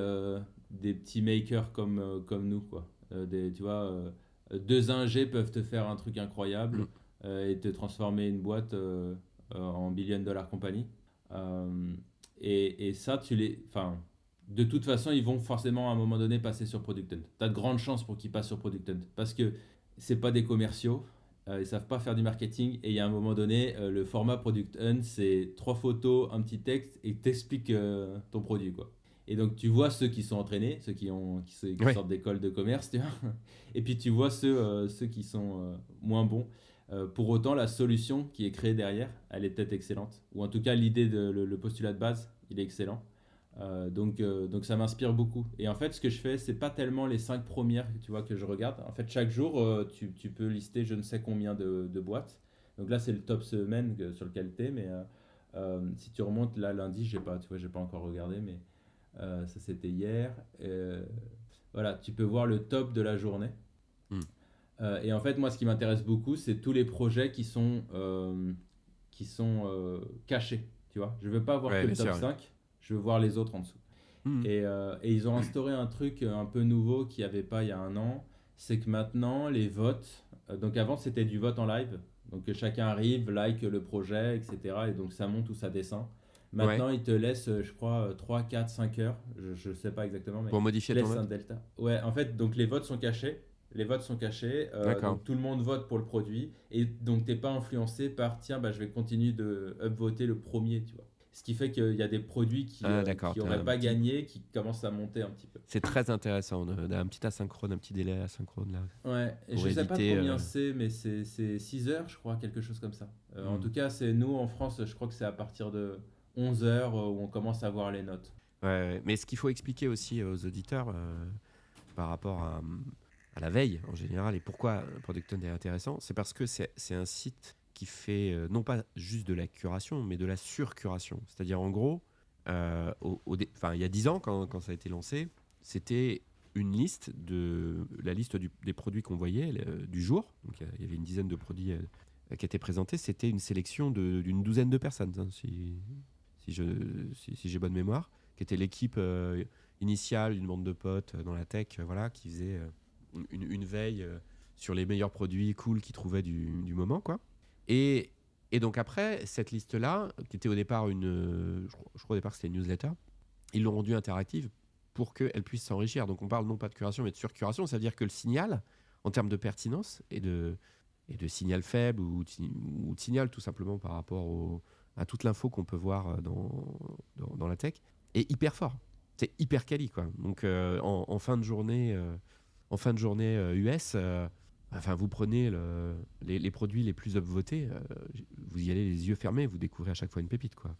petits makers comme nous, quoi. Tu vois, deux ingés peuvent te faire un truc incroyable Mm. et te transformer une boîte en billion-dollar compagnie. Euh, et ça, enfin, de toute façon, ils vont forcément à un moment donné passer sur Product Hunt. Tu as de grandes chances pour qu'ils passent sur Product Hunt parce que c'est pas des commerciaux, ils savent pas faire du marketing et il y a un moment donné, le format Product Hunt, c'est trois photos, un petit texte et t'expliques ton produit, quoi. Et donc tu vois ceux qui sont entraînés, ceux qui Ouais. sortent d'école de commerce, tu vois. Et puis tu vois ceux qui sont moins bons. Pour autant, la solution qui est créée derrière, elle est peut-être excellente. Ou en tout cas, l'idée, le postulat de base, il est excellent. Donc ça m'inspire beaucoup. Et en fait, ce que je fais, c'est pas tellement les 5 premières tu vois, que je regarde. En fait, chaque jour, tu peux lister je ne sais combien de boîtes. Donc là, c'est le top semaine sur lequel tu es. Mais si tu remontes là, lundi, tu vois, j'ai pas encore regardé, mais ça c'était hier. Voilà, tu peux voir le top de la journée. Mm. Et en fait, moi, ce qui m'intéresse beaucoup, c'est tous les projets qui sont cachés. Tu vois, je veux pas voir Ouais, que bien le top sûr. Ouais. 5, je veux voir les autres en dessous. Mhm. Et ils ont instauré un truc un peu nouveau qu'il n'y avait pas il y a un an, c'est que maintenant les votes, donc avant c'était du vote en live, donc chacun arrive, like le projet, etc. Et donc ça monte ou ça descend. Ouais. Maintenant ils te laissent, je crois, 3, 4, 5 heures, je ne sais pas exactement, mais Pour ils te modifier ton laissent un vote? delta. Ouais, en fait, donc les votes sont cachés. Les votes sont cachés, D'accord. donc tout le monde vote pour le produit, et donc t'es pas influencé par tiens, bah, je vais continuer de upvoter le premier, tu vois. Ce qui fait qu'il y a des produits Ah, d'accord. qui T'as n'auraient un pas petit... gagné, qui commencent à monter un petit peu. C'est très intéressant. On a un petit asynchrone, un petit délai asynchrone là, Ouais, et pour je sais pas de éviter. combien c'est, mais c'est 6 heures, je crois, quelque chose comme ça. En Hmm. tout cas, c'est nous en France, je crois que c'est à partir de 11 heures où on commence à voir les notes. Ouais, ouais. Mais ce qu'il faut expliquer aussi aux auditeurs par rapport à la veille en général et pourquoi Product Hunt est intéressant, c'est parce que c'est un site qui fait non pas juste de la curation, mais de la surcuration. C'est-à-dire en gros, enfin, il y a 10 ans quand ça a été lancé, c'était une liste la liste des produits qu'on voyait du jour. Donc il y avait une dizaine de produits qui étaient présentés. C'était une sélection d'une douzaine de personnes, hein, si j'ai bonne mémoire, qui était l'équipe initiale d'une bande de potes dans la tech, voilà, qui faisait une veille sur les meilleurs produits cool qu'ils trouvaient du moment, quoi. Et, et donc après, cette liste-là, qui était au départ je crois au départ que c'était une newsletter, ils l'ont rendue interactive pour qu'elle puisse s'enrichir. Donc on parle non pas de curation, mais de surcuration, c'est-à-dire que le signal, en termes de pertinence et de signal faible ou de signal tout simplement par rapport à toute l'info qu'on peut voir dans la tech, est hyper fort. C'est hyper quali, quoi. Donc en fin de journée, US, enfin, vous prenez les produits les plus upvotés, vous y allez les yeux fermés, vous découvrez à chaque fois une pépite, quoi.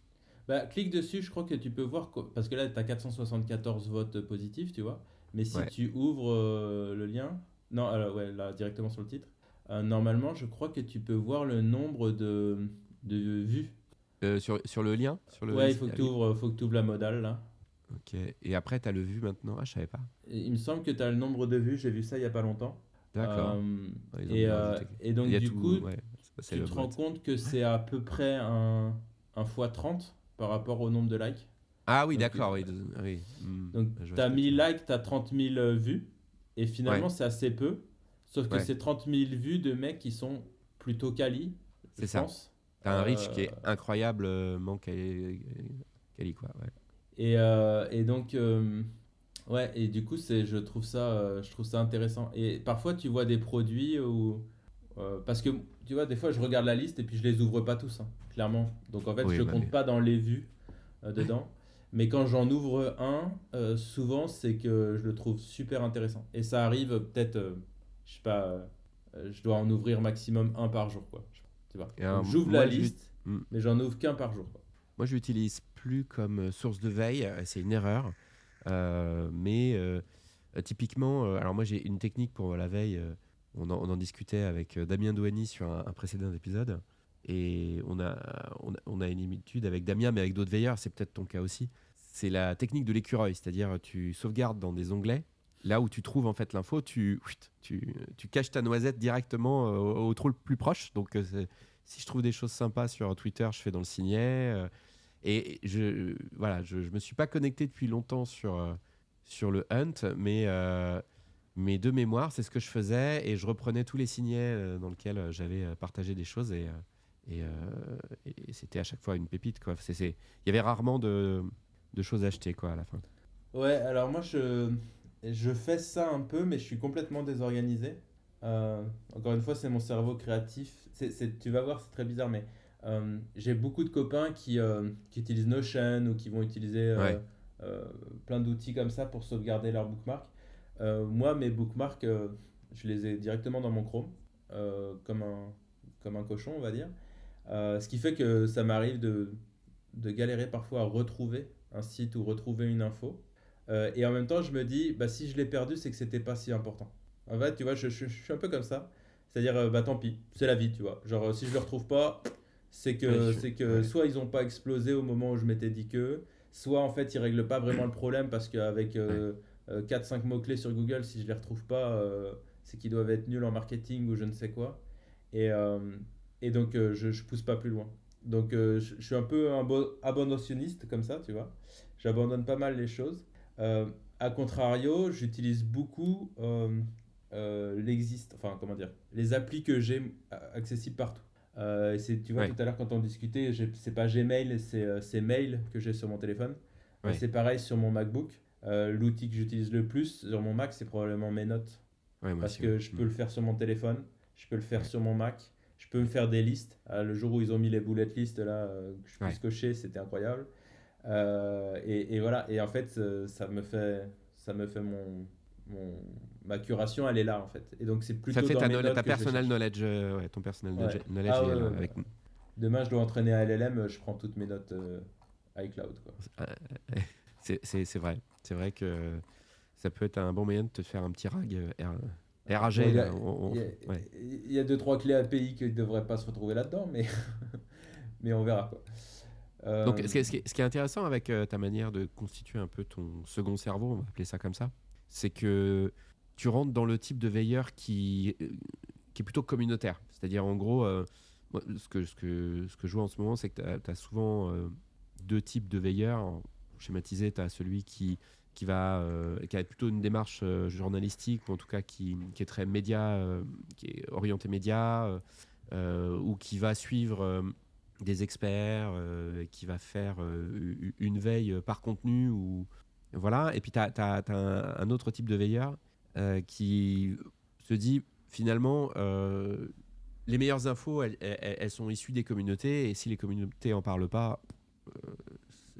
Bah, clique dessus, je crois que tu peux voir, parce que là, tu as 474 votes positifs, tu vois. Mais si Ouais. tu ouvres le lien, non, ouais, là, directement sur le titre, normalement, je crois que tu peux voir le nombre de vues. Sur le lien, sur le Ouais, ah oui. faut que tu ouvres la modale, là. Ok. Et après, tu as le vu maintenant. Ah, je savais pas. Et il me semble que tu as le nombre de vues, j'ai vu ça il y a pas longtemps. D'accord. Euh, Ouais, ils ont bien rajouté. et Il donc, y a du coup, tout. Ouais, c'est tu le te upvote. rends compte que c'est à peu près un fois 30 par rapport au nombre de likes. Ah oui, Donc, d'accord. Oui, ah oui. Donc, Je vois tu ce as que tu 1000 veux dire. likes, tu as 30 000 vues. Et Ouais, finalement, c'est assez peu. Sauf que ouais, c'est 30 000 vues de mecs qui sont plutôt quali, c'est je ça. pense. T'as un reach qui Euh, est incroyablement quali, quoi. Ouais. et donc, ouais, et du coup, je trouve ça intéressant. Et parfois, tu vois des produits où. Parce que, tu vois, des fois, je regarde la liste et puis je les ouvre pas tous, hein, clairement. Donc, en fait, Oui, je bah oui. compte pas dans les vues Ouais. dedans. Mais quand j'en ouvre un, souvent c'est que je le trouve super intéressant. Et ça arrive peut-être, je sais pas, je dois en ouvrir maximum un par jour, quoi. Tu vois. Et, Donc j'ouvre la moi, liste, hmm. mais j'en ouvre qu'un par jour, quoi. Moi, je l'utilise plus comme source de veille. C'est une erreur. Mais typiquement, alors moi, j'ai une technique pour la veille. On en discutait avec Damien Douani sur un précédent épisode. Et on a une habitude avec Damien, mais avec d'autres veilleurs. C'est peut-être ton cas aussi. C'est la technique de l'écureuil. C'est-à-dire, tu sauvegardes dans des onglets. Là où tu trouves en fait l'info, tu caches ta noisette directement au trou le plus proche. Donc, si je trouve des choses sympas sur Twitter, je fais dans le signet. Et voilà, je me suis pas connecté depuis longtemps sur le Hunt, mais de mémoire, c'est ce que je faisais et je reprenais tous les signets dans lesquels j'avais partagé des choses et, euh, et c'était à chaque fois une pépite, quoi. Il y avait rarement de choses achetées, quoi, à la fin. Ouais, alors moi je fais ça un peu, mais je suis complètement désorganisé. Encore une fois, c'est mon cerveau créatif. Tu vas voir, c'est très bizarre, mais j'ai beaucoup de copains qui utilisent Notion ou qui vont utiliser Ouais, euh, plein d'outils comme ça pour sauvegarder leurs bookmarks. Moi, mes bookmarks, je les ai directement dans mon Chrome, comme un cochon, on va dire. Ce qui fait que ça m'arrive de galérer parfois à retrouver un site ou retrouver une info. Et en même temps, je me dis, bah, si je l'ai perdu, c'est que c'était pas si important. En fait, tu vois, je suis un peu comme ça. C'est-à-dire, bah tant pis, c'est la vie, tu vois. Genre, si je le retrouve pas, ouais, c'est que ouais, soit ils ont pas explosé au moment où je m'étais dit que, soit en fait ils règlent pas vraiment le problème parce qu'avec ouais. 4-5 mots-clés sur Google, si je les retrouve pas, c'est qu'ils doivent être nuls en marketing ou je ne sais quoi. Et, euh, et donc, je pousse pas plus loin. Donc, je suis un peu abandonnationniste comme ça, tu vois. J'abandonne pas mal les choses. Euh, à contrario, j'utilise beaucoup enfin, comment dire, les applis que j'ai accessibles partout. Tu vois, tout Ouais, à l'heure, quand on discutait, c'est pas Gmail, c'est Mail que j'ai sur mon téléphone. ouais, C'est pareil sur mon MacBook. L'outil que j'utilise le plus sur mon Mac, c'est probablement mes notes. ouais, moi Parce aussi. Ouais. que je peux le faire sur mon téléphone, je peux le faire Ouais, sur mon Mac, je peux me faire des listes. Le jour où ils ont mis les bullet lists là, que je puisse ouais. cocher, c'était incroyable. Et voilà. Et en fait, ça me fait ma curation, elle est là en fait. Et donc, c'est Ça plutôt fait dans mes notes ta que je vais personal chercher. knowledge, ouais, ton personal Ouais. knowledge Ah il ouais, est là. ouais, ouais. Avec, Demain, je dois entraîner à LLM, je prends toutes mes notes iCloud, quoi. euh, c'est vrai. C'est vrai que ça peut être un bon moyen de te faire un petit RAG, Bon, RAG, là. il y a, Ouais. il y a deux, trois clés API qui ne devraient pas se retrouver là-dedans, mais, mais on verra quoi. Donc, Euh, ce qui est intéressant avec ta manière de constituer un peu ton second cerveau, on va appeler ça comme ça, c'est que tu rentres dans le type de veilleur qui est plutôt communautaire. C'est-à-dire, en gros, moi, ce que je vois en ce moment, c'est que tu as, souvent deux types de veilleurs. Schématisé, tu as celui qui a plutôt une démarche journalistique, ou en tout cas qui est très média, qui est orienté média, ou qui va suivre des experts, qui va faire une veille par contenu. Voilà. Et puis, tu as, un autre type de veilleur qui se dit finalement, les meilleures infos, elles sont issues des communautés, et si les communautés en parlent pas,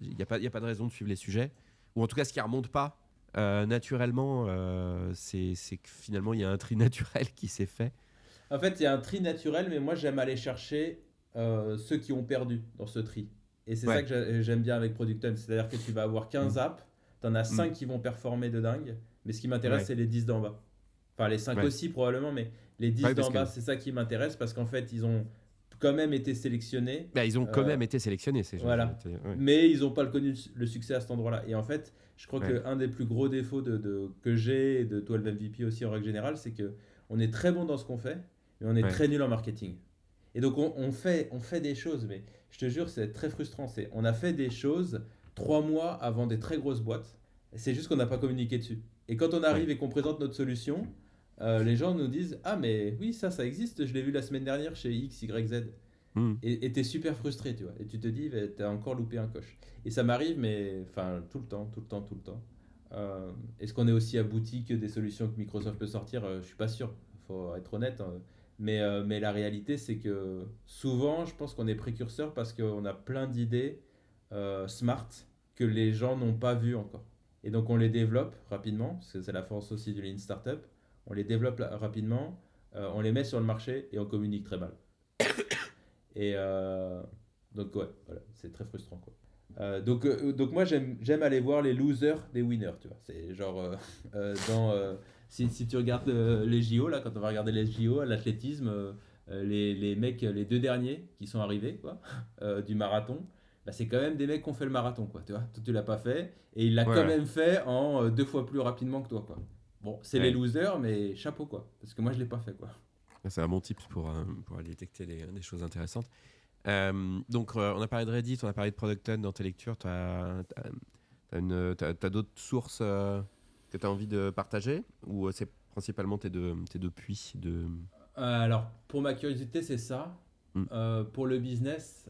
il n'y a pas de raison de suivre les sujets. Ou en tout cas, ce qui ne remonte pas naturellement, c'est que finalement, il y a un tri naturel qui s'est fait. En fait, il y a un tri naturel, mais moi j'aime aller chercher ceux qui ont perdu dans ce tri. Et c'est ça Ouais. que j'aime bien avec Product Hunt. C'est-à-dire que tu vas avoir Mm. 15 apps, tu en as Mm. 5 qui vont performer de dingue, mais ce qui m'intéresse, Ouais. c'est les 10 d'en bas. Enfin, les 5 Ouais. aussi probablement, mais les 10 Ouais, parce d'en bas, que c'est ça qui m'intéresse parce qu'en fait, ils ont quand même été sélectionnés. bah, ils ont quand euh, même été sélectionnés, j'ai envie de Voilà. te dire. Ouais. Mais ils n'ont pas connu le succès à cet endroit-là. Et en fait, je crois Ouais. qu'un des plus gros défauts que j'ai et de 12 MVP aussi en règle générale, c'est que on est très bon dans ce qu'on fait, mais on est Ouais. très nul en marketing. Et donc on fait des choses, mais je te jure, c'est très frustrant. On a fait des choses 3 mois avant des très grosses boîtes. C'est juste qu'on n'a pas communiqué dessus. Et quand on Ouais. arrive et qu'on présente notre solution, les gens nous disent: Ah, mais oui, ça existe, je l'ai vu la semaine dernière chez X, Y, Z. Mm. Et t'es super frustré, tu vois. Et tu te dis, bah, t'as encore loupé un coche. Et ça m'arrive, mais enfin, tout le temps, tout le temps, tout le temps. Est-ce qu'on est aussi abouti que des solutions que Microsoft peut sortir? Je suis pas sûr. Faut être honnête, hein. Mais la réalité, c'est que souvent, je pense qu'on est précurseur parce qu'on a plein d'idées smart que les gens n'ont pas vues encore. Et donc, on les développe rapidement, parce que c'est la force aussi du Lean Startup. On les développe rapidement, on les met sur le marché et on communique très mal. Et donc, ouais, voilà, c'est très frustrant, quoi. Donc moi, j'aime aller voir les losers des winners, tu vois. C'est genre, si tu regardes les JO, là, quand on va regarder les JO à l'athlétisme, les mecs, les deux derniers qui sont arrivés, quoi, du marathon, bah, c'est quand même des mecs qui ont fait le marathon, quoi, tu vois. Toi, tu l'as pas fait, et il l'a Ouais, quand ouais. même fait en 2 fois plus rapidement que toi, quoi. Bon, c'est les Ouais. losers, mais chapeau, quoi. Parce que moi, je l'ai pas fait, quoi. C'est un bon tip pour aller détecter des choses intéressantes. Donc, on a parlé de Reddit, on a parlé de Product Hunt dans tes lectures. Tu as, d'autres sources que tu as envie de partager, ou c'est principalement tes deux puits de... Alors, pour ma curiosité, c'est ça. Mm. Pour le business,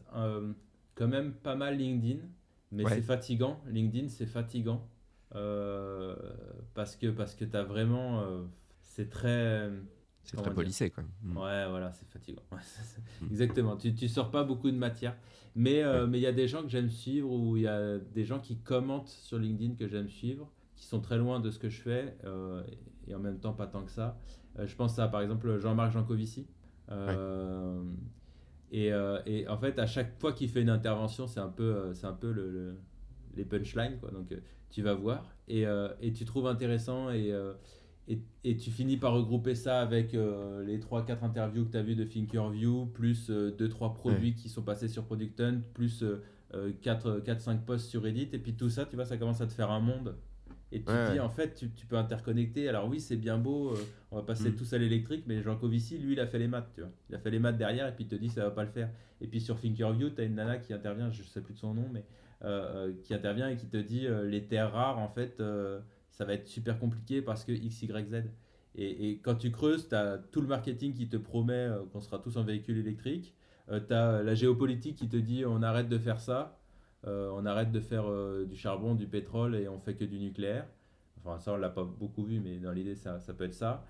quand même pas mal LinkedIn, mais c'est Ouais, fatigant. LinkedIn, c'est fatigant parce que t'as vraiment, c'est très, c'est très comment dire? policé, quoi. Mm. Ouais, voilà, c'est fatigant. Ouais, Mm. exactement. Tu sors pas beaucoup de matière, Ouais, mais il y a des gens que j'aime suivre ou il y a des gens qui commentent sur LinkedIn que j'aime suivre, qui sont très loin de ce que je fais et en même temps pas tant que ça. Je pense à par exemple Jean-Marc Jancovici. ouais, Euh, et en fait, à chaque fois qu'il fait une intervention, c'est un peu les punchlines, quoi. Donc, tu vas voir et tu trouves intéressant et tu finis par regrouper ça avec les 3 4 interviews que tu as vues de Thinkerview, plus 2 3 ouais. produits qui sont passés sur Product Hunt, plus 4 5 posts sur Reddit. Et puis tout ça, tu vois, ça commence à te faire un monde. Et Ouais, tu te dis, ouais. en fait, tu peux interconnecter. Alors oui, c'est bien beau, on va passer Mm. tous à l'électrique, mais Jean Covici, lui, il a fait les maths, tu vois. Il a fait les maths derrière et puis il te dit, ça va pas le faire. Et puis sur Thinkerview, tu as une nana qui intervient, je sais plus de son nom, mais qui intervient et qui te dit, les terres rares, en fait, ça va être super compliqué parce que X, Y, Z. Et quand tu creuses, tu as tout le marketing qui te promet qu'on sera tous en véhicule électrique. Tu as la géopolitique qui te dit, on arrête de faire ça. On arrête de faire du charbon, du pétrole et on fait que du nucléaire. Enfin, ça, on l'a pas beaucoup vu, mais dans l'idée, ça peut être ça.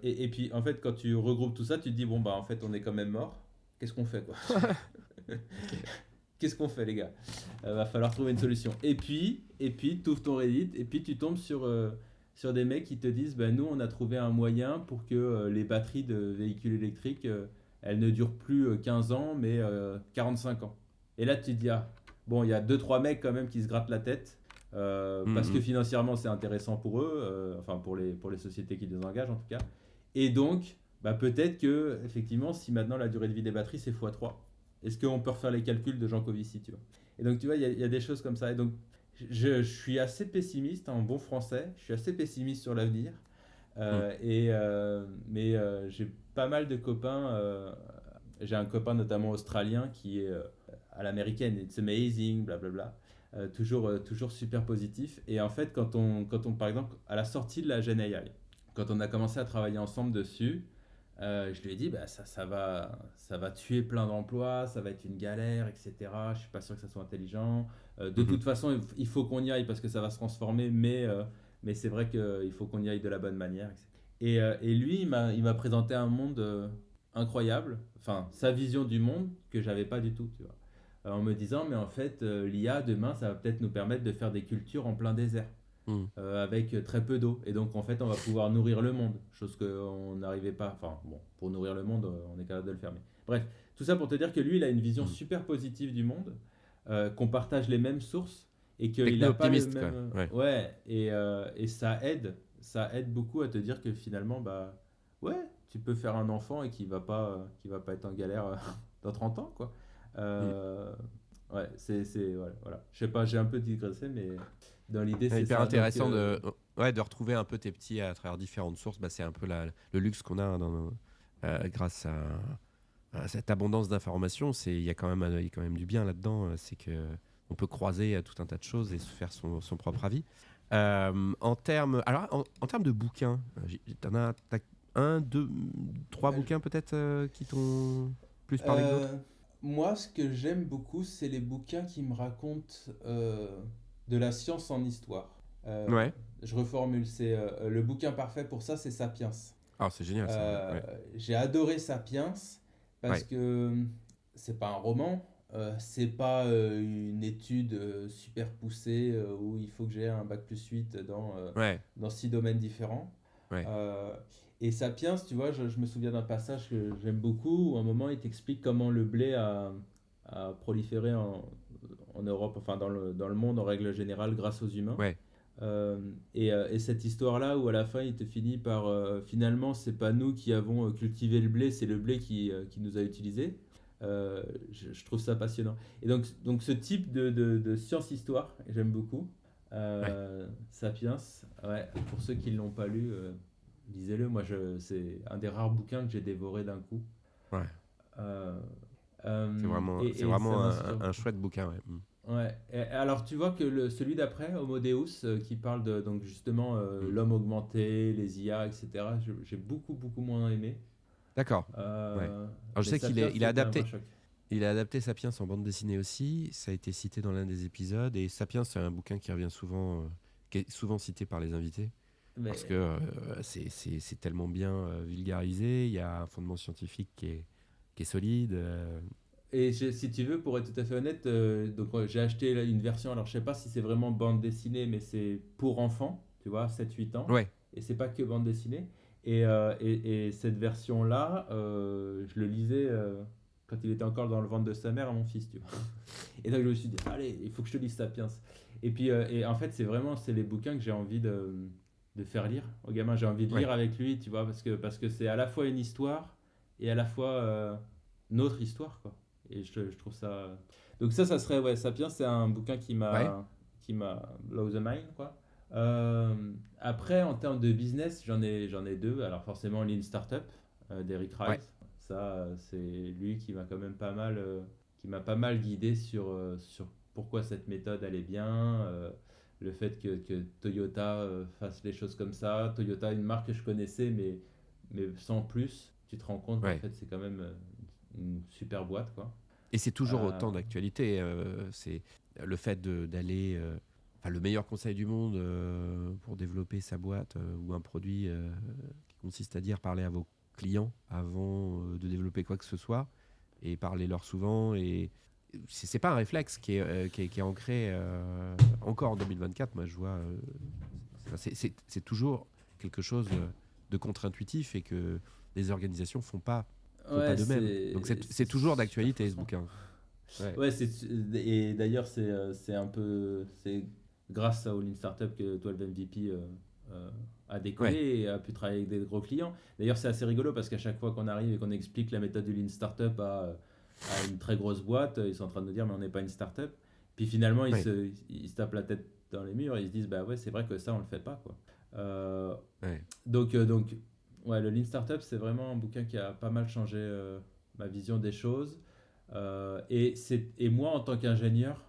Et puis, en fait, quand tu regroupes tout ça, tu te dis, bon, bah, en fait, on est quand même mort. Qu'est-ce qu'on fait, quoi? Ok. Qu'est-ce qu'on fait, les gars? Va falloir trouver une solution. Tu ouvres ton Reddit et puis tu tombes sur des mecs qui te disent, ben, nous, on a trouvé un moyen pour que les batteries de véhicules électriques, elles ne durent plus 15 ans, mais 45 ans. Et là, tu te dis, ah, bon, il y a deux trois mecs quand même qui se grattent la tête, parce que Mm, financièrement, c'est intéressant pour eux, enfin pour les sociétés qui les engagent en tout cas. Et donc, bah, peut-être que, effectivement, si maintenant la durée de vie des batteries, c'est x3, est-ce qu'on peut refaire les calculs de Jean Covici, tu vois? Et donc, tu vois, il y a des choses comme ça. Et donc, je suis assez pessimiste, en bon français, je suis assez pessimiste sur l'avenir. mm, Mais j'ai pas mal de copains. J'ai un copain notamment australien qui est à l'américaine, it's amazing, blablabla. Toujours super positif. Et en fait, quand on, par exemple, à la sortie de la Gen AI, quand on a commencé à travailler ensemble dessus, je lui ai dit, bah, ça va tuer plein d'emplois, ça va être une galère, etc. Je suis pas sûr que ça soit intelligent. De mhm. toute façon, il faut qu'on y aille parce que ça va se transformer, mais c'est vrai qu'il faut qu'on y aille de la bonne manière, etc. Et lui, il m'a présenté un monde incroyable, enfin, sa vision du monde que j'avais pas du tout, tu vois. En me disant, mais en fait, l'IA, demain, ça va peut-être nous permettre de faire des cultures en plein désert Mm. avec très peu d'eau. Et donc, en fait, on va pouvoir nourrir le monde, chose qu'on n'arrivait pas. Enfin, bon, pour nourrir le monde, on est capable de le faire. Mais bref, tout ça pour te dire que lui, il a une vision Mm. super positive du monde, qu'on partage les mêmes sources et qu'il n'a pas le Techno-optimiste, même. quoi. Ouais. Ouais, et ça aide beaucoup à te dire que finalement, bah, ouais, tu peux faire un enfant et qui va pas être en galère dans 30 ans, quoi. Mm. Euh, ouais, voilà. Je sais pas, j'ai un peu digressé, mais dans l'idée, C'est c'est hyper ça. Donc, intéressant ouais, de retrouver un peu tes petits à travers différentes sources. Bah, c'est un peu le luxe qu'on a hein, grâce à cette abondance d'informations. Il y a il y a quand même du bien là-dedans. C'est que on peut croiser tout un tas de choses et se faire son propre avis. En termes de bouquins, t'as un, deux, trois euh, bouquins peut-être qui t'ont plus parlé que d'autres? Euh, moi, ce que j'aime beaucoup, c'est les bouquins qui me racontent de la science en histoire. Euh, Ouais. je reformule, c'est le bouquin parfait pour ça, c'est Sapiens. Ah, c'est génial ça. Euh, Ouais. j'ai adoré Sapiens parce Ouais. que c'est pas un roman, c'est pas une étude super poussée où il faut que j'ai un bac plus 8 Ouais. dans 6 domaines différents. Ouais. Euh, et Sapiens, tu vois, je me souviens d'un passage que j'aime beaucoup où à un moment il t'explique comment le blé a proliféré en Europe, enfin dans le monde en règle générale grâce aux humains. Ouais. Et cette histoire-là où à la fin il te finit par finalement c'est pas nous qui avons cultivé le blé, c'est le blé qui nous a utilisé. Je trouve ça passionnant. Et donc ce type de science-histoire, j'aime beaucoup. Ouais. Sapiens, ouais, pour ceux qui ne l'ont pas lu, lisez-le. Moi, c'est un des rares bouquins que j'ai dévoré d'un coup. Ouais. Euh, C'est et ça vraiment m'inspire un beaucoup. chouette bouquin. Ouais. Mm. Ouais. Et alors, tu vois que celui d'après, Homo Deus, qui parle de donc justement Mm. l'homme augmenté, les IA, etc., j'ai beaucoup, beaucoup moins aimé. D'accord. Ouais. Euh, Alors je mais sais Sapiens, il a c'était un vrai adapté. choc. Il a adapté Sapiens en bande dessinée aussi. Ça a été cité dans l'un des épisodes. Et Sapiens, c'est un bouquin qui revient souvent, qui est souvent cité par les invités. Parce que Mais c'est tellement bien vulgarisé. Il y a un fondement scientifique qui est solide. Et si tu veux, pour être tout à fait honnête, donc j'ai acheté là, une version, alors je sais pas si c'est vraiment bande dessinée, mais c'est pour enfants, tu vois, 7 8 ans, Ouais. et c'est pas que bande dessinée. Et cette version-là, je le lisais quand il était encore dans le ventre de sa mère à mon fils, tu vois. Et donc je me suis dit, allez, il faut que je te lise Sapiens. Et puis, et en fait, c'est les bouquins que j'ai envie de faire lire au gamin. J'ai envie de Ouais. lire avec lui, tu vois, parce que c'est à la fois une histoire et à la fois notre histoire, quoi. Et je trouve ça. Donc ça serait, ouais, Sapiens, c'est un bouquin qui Ouais. m'a blow the mind, quoi. Après, en termes de business, j'en ai deux. Alors forcément, Lean Startup d'Eric Ouais, Rice. Ça, c'est lui qui m'a quand même qui m'a pas mal guidé sur pourquoi cette méthode allait bien. Le fait que Toyota fasse les choses comme ça. Toyota, une marque que je connaissais, mais sans plus. Tu te rends compte qu'en ouais. fait, c'est quand même une super boîte, quoi. Et c'est toujours Euh, autant d'actualité. C'est le fait d'aller. Enfin, le meilleur conseil du monde pour développer sa boîte ou un produit qui consiste à dire parler à vos clients avant de développer quoi que ce soit et parlez-leur souvent. Et c'est pas un réflexe qui est ancré encore en 2024. Moi, je vois. C'est toujours quelque chose de contre-intuitif et que les organisations font pas ouais, d'eux-mêmes. Donc c'est toujours c'est super d'actualité ce frustrant. bouquin. Ouais, Ouais, et d'ailleurs, c'est un peu, c'est grâce à All In Startup que 12 MVP a décollé ouais, et a pu travailler avec des gros clients. D'ailleurs, c'est assez rigolo parce qu'à chaque fois qu'on arrive et qu'on explique la méthode du Lean Startup à une très grosse boîte, ils sont en train de nous dire, mais on n'est pas une startup. Puis finalement, ouais, ils se tapent la tête dans les murs et ils se disent, bah ouais, c'est vrai que ça, on le fait pas, quoi. Euh, ouais. donc, ouais, le Lean Startup, c'est vraiment un bouquin qui a pas mal changé ma vision des choses. Et moi, en tant qu'ingénieur,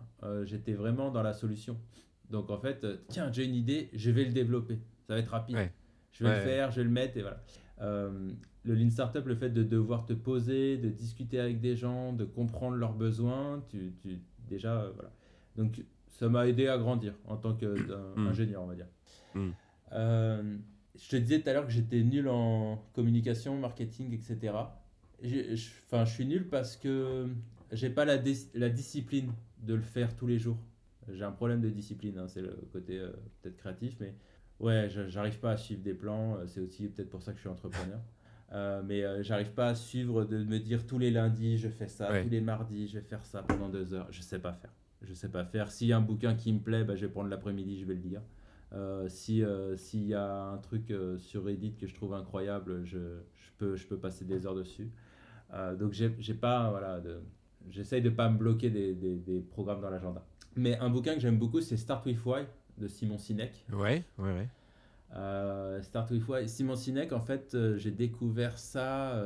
j'étais vraiment dans la solution. Donc en fait, tiens, j'ai une idée, je vais le développer. Ça va être rapide. Ouais, Je vais le ouais, faire, je vais le mettre et voilà. Le Lean Startup, le fait de devoir te poser, de discuter avec des gens, de comprendre leurs besoins, déjà, voilà. Donc ça m'a aidé à grandir en tant hmm, qu'ingénieur, on va dire. hmm. Euh, je te disais tout à l'heure que j'étais nul en communication, marketing, etc. Enfin, je suis nul parce que j'ai pas la discipline de le faire tous les jours. J'ai un problème de discipline, hein, c'est le côté peut-être créatif, mais ouais, j'arrive pas à suivre des plans. C'est aussi peut-être pour ça que je suis entrepreneur. Mais j'arrive pas à suivre de me dire tous les lundis je fais ça, tous Ouais, les mardis je vais faire ça pendant 2 heures. Je sais pas faire. Je sais pas faire. S'il y a un bouquin qui me plaît, bah, je vais prendre l'après-midi, je vais le lire. S'il y a un truc sur Reddit que je trouve incroyable, je peux passer des heures dessus. Donc j'ai pas, voilà, j'essaye de pas me bloquer des programmes dans l'agenda. Mais un bouquin que j'aime beaucoup, c'est Start with Why de Simon Sinek. ouais, ouais, ouais. Start with Why. Simon Sinek, en fait, j'ai découvert ça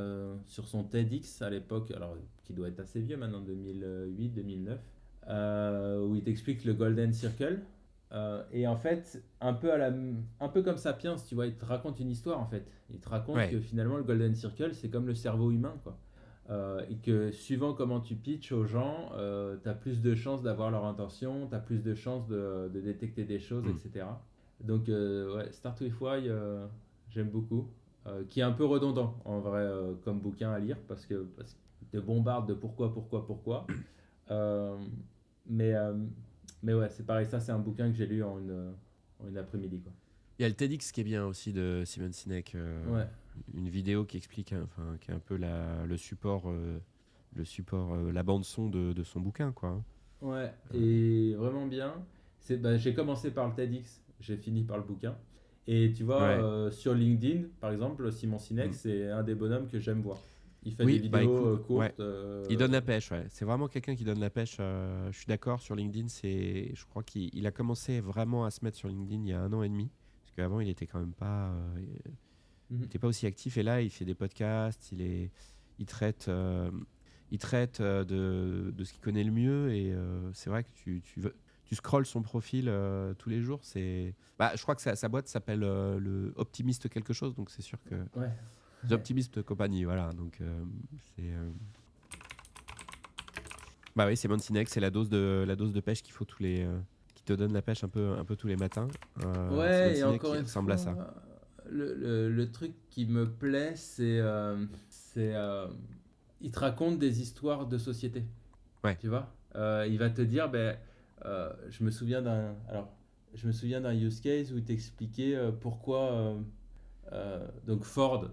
sur son TEDx à l'époque, alors qui doit être assez vieux maintenant, 2008-2009, où il t'explique le Golden Circle. Et en fait, un peu comme Sapiens, tu vois, il te raconte une histoire en fait. Il te raconte que Ouais, finalement le Golden Circle, c'est comme le cerveau humain, quoi. Et que suivant comment tu pitches aux gens, tu as plus de chances d'avoir leur intention, tu as plus de chances de détecter des choses, hmm. etc. Donc, ouais, Start with Why, j'aime beaucoup. Qui est un peu redondant en vrai comme bouquin à lire parce qu'il te bombarde de pourquoi, pourquoi, pourquoi. Euh, mais, euh, mais ouais, c'est pareil, ça c'est un bouquin que j'ai lu en une après-midi, quoi. Il y a le TEDx qui est bien aussi de Simon Sinek, Ouais, une vidéo qui explique, hein, enfin, qui est un peu le support, la bande son de son bouquin, quoi. Hein. ouais, Euh, et vraiment bien. Bah, j'ai commencé par le TEDx, j'ai fini par le bouquin. Et tu vois, ouais. sur LinkedIn, par exemple, Simon Sinek, Hmm. c'est un des bonhommes que j'aime voir. Il fait des Oui, bah vidéos écoute, ouais. courtes. Il donne la pêche, ouais. C'est vraiment quelqu'un qui donne la pêche. Je suis d'accord sur LinkedIn. Je crois qu'il a commencé vraiment à se mettre sur LinkedIn il y a 1 an et demi, parce qu'avant il était quand même pas, il Mhm. était pas aussi actif. Et là, il fait des podcasts. Il traite, de ce qu'il connaît le mieux. Et c'est vrai que tu scrolles son profil tous les jours. Bah, je crois que sa boîte s'appelle le Optimiste quelque chose. Donc c'est sûr que Ouais, The Optimist Company, voilà. Donc c'est bah oui, c'est Montinex, c'est la dose de pêche qu'il faut qui te donne la pêche un peu tous les matins. C'est ouais, et Montinex encore qui une ressemble à ça. fois, le truc qui me plaît, il te raconte des histoires de société. Ouais, Tu vois. Il va te dire, ben, je me souviens d'un use case où il t'expliquait pourquoi donc Ford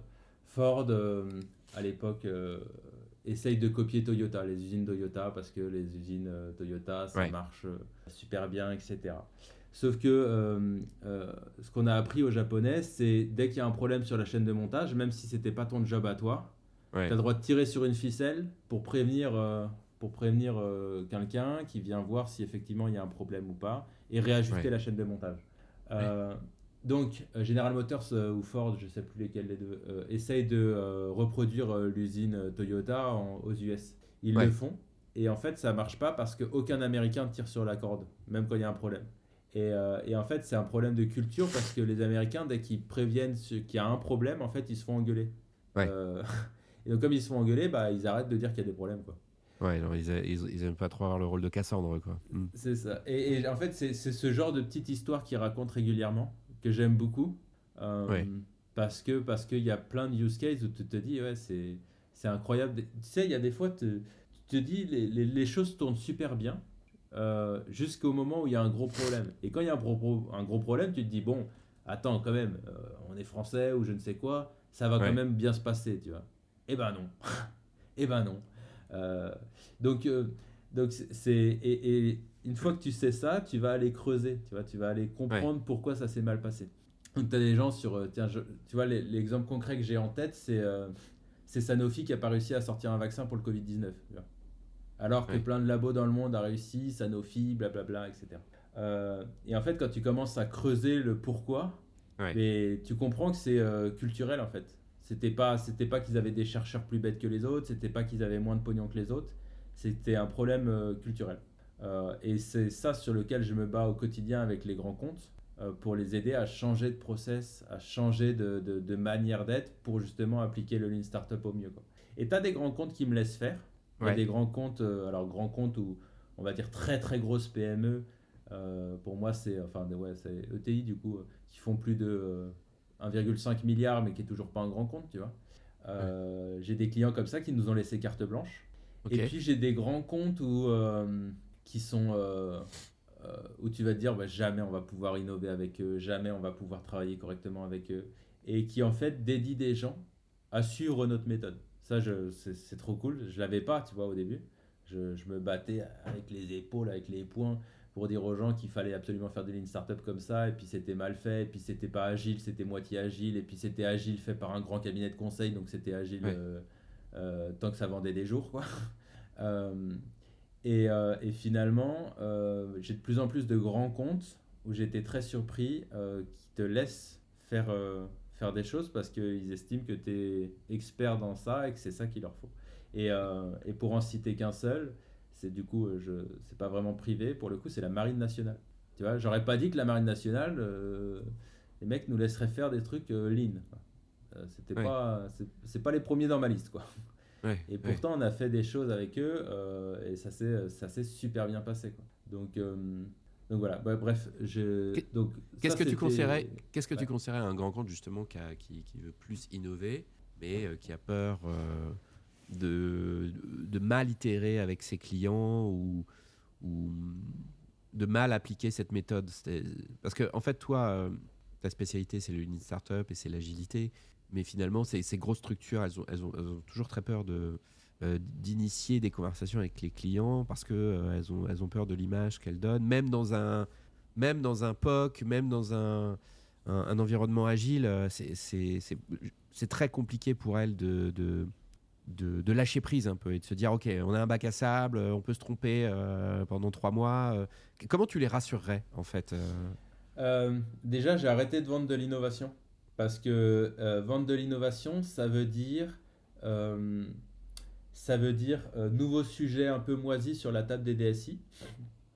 à l'époque essaye de copier Toyota, les usines Toyota, parce que les usines Toyota, ça ouais. marche super bien, etc. Sauf que ce qu'on a appris aux Japonais, c'est dès qu'il y a un problème sur la chaîne de montage, même si c'était pas ton job à toi, tu as Ouais. le droit de tirer sur une ficelle pour prévenir quelqu'un qui vient voir si effectivement il y a un problème ou pas et réajuster Ouais. la chaîne de montage. Ouais. Euh, donc, General Motors ou Ford, je ne sais plus lesquels des deux, essayent de reproduire l'usine Toyota aux US. Ils le Ouais. font, et en fait, ça ne marche pas parce qu'aucun Américain tire sur la corde, même quand il y a un problème. Et en fait, c'est un problème de culture parce que les Américains, dès qu'ils préviennent qu'il y a un problème, en fait, ils se font engueuler. Ouais. Euh, et donc, comme ils se font engueuler, bah, ils arrêtent de dire qu'il y a des problèmes, quoi. Ouais, non, ils aiment pas trop avoir le rôle de Cassandre, quoi. Mm. C'est ça. Et en fait, c'est ce genre de petite histoire qu'ils racontent régulièrement que j'aime beaucoup. Ouais. euh, parce qu'il y a plein de use cases où tu te dis, ouais, c'est incroyable. Tu sais, il y a des fois, tu te dis, les choses tournent super bien jusqu'au moment où il y a un gros problème. Et quand il y a un gros problème, tu te dis, bon, attends, quand même, on est français ou je ne sais quoi, ça va quand Ouais. même bien se passer, tu vois. Eh ben non. Eh ben non. Euh, donc, euh, et une fois que tu sais ça, tu vas aller creuser, tu vois, tu vas aller Ouais. comprendre pourquoi ça s'est mal passé. Donc, tu as des gens sur. Tiens, tu vois, l'exemple concret que j'ai en tête, c'est Sanofi qui a pas réussi à sortir un vaccin pour le Covid-19. Tu vois. Alors que Ouais. plein de labos dans le monde a réussi, Sanofi, blablabla, etc. Et en fait, quand tu commences à creuser le pourquoi, Ouais. mais tu comprends que c'est culturel en fait. C'était pas qu'ils avaient des chercheurs plus bêtes que les autres, c'était pas qu'ils avaient moins de pognon que les autres, c'était un problème culturel. Et c'est ça sur lequel je me bats au quotidien avec les grands comptes pour les aider à changer de process, à changer de manière d'être pour justement appliquer le Lean Startup au mieux, quoi. Et tu as des grands comptes qui me laissent faire. Il y a Ouais. des grands comptes, alors grands comptes où on va dire très très grosses PME. Pour moi, c'est ETI du coup, qui font plus de 1,5 milliard, mais qui est toujours pas un grand compte, tu vois. Ouais. J'ai des clients comme ça qui nous ont laissé carte blanche. Et Ok. puis j'ai des grands comptes qui sont où tu vas te dire bah, jamais on va pouvoir innover avec eux, jamais on va pouvoir travailler correctement avec eux, et qui en fait dédient des gens à suivre notre méthode. Ça, c'est trop cool. Je l'avais pas, tu vois, au début. Je me battais avec les épaules, avec les poings, pour dire aux gens qu'il fallait absolument faire des lean startup comme ça, et puis c'était mal fait, et puis c'était pas agile, c'était moitié agile, et puis c'était agile fait par un grand cabinet de conseil, donc c'était agile Ouais. tant que ça vendait des jours, quoi. Euh, et finalement, j'ai de plus en plus de grands comptes où j'étais très surpris qui te laissent faire des choses parce qu'ils estiment que tu es expert dans ça et que c'est ça qu'il leur faut. Et pour en citer qu'un seul, c'est du coup, c'est pas vraiment privé, pour le coup, c'est la Marine nationale. Tu vois, j'aurais pas dit que la Marine nationale, les mecs nous laisseraient faire des trucs lean. Ouais. C'est pas les premiers dans ma liste, quoi. Ouais. Et Ouais. pourtant, on a fait des choses avec eux et ça s'est super bien passé, quoi. Donc voilà. Bah, bref, Qu'est- donc Qu'est-ce ça que tu conseillerais, c'était. qu'est-ce que tu Ouais. conseillerais à un grand compte justement qui veut plus innover, mais qui a peur de mal itérer avec ses clients ou de mal appliquer cette méthode? Parce que en fait, toi, ta spécialité, c'est le lean startup et c'est l'agilité, mais finalement, ces grosses structures, elles ont toujours très peur d'initier des conversations avec les clients parce que elles ont peur de l'image qu'elles donnent, même dans un POC, même dans un environnement agile, c'est très compliqué pour elles de lâcher prise un peu et de se dire, OK, on a un bac à sable, on peut se tromper pendant 3 mois. Comment tu les rassurerais, en fait Déjà, j'ai arrêté de vendre de l'innovation parce que vendre de l'innovation, euh, ça veut dire nouveau sujet un peu moisi sur la table des DSI.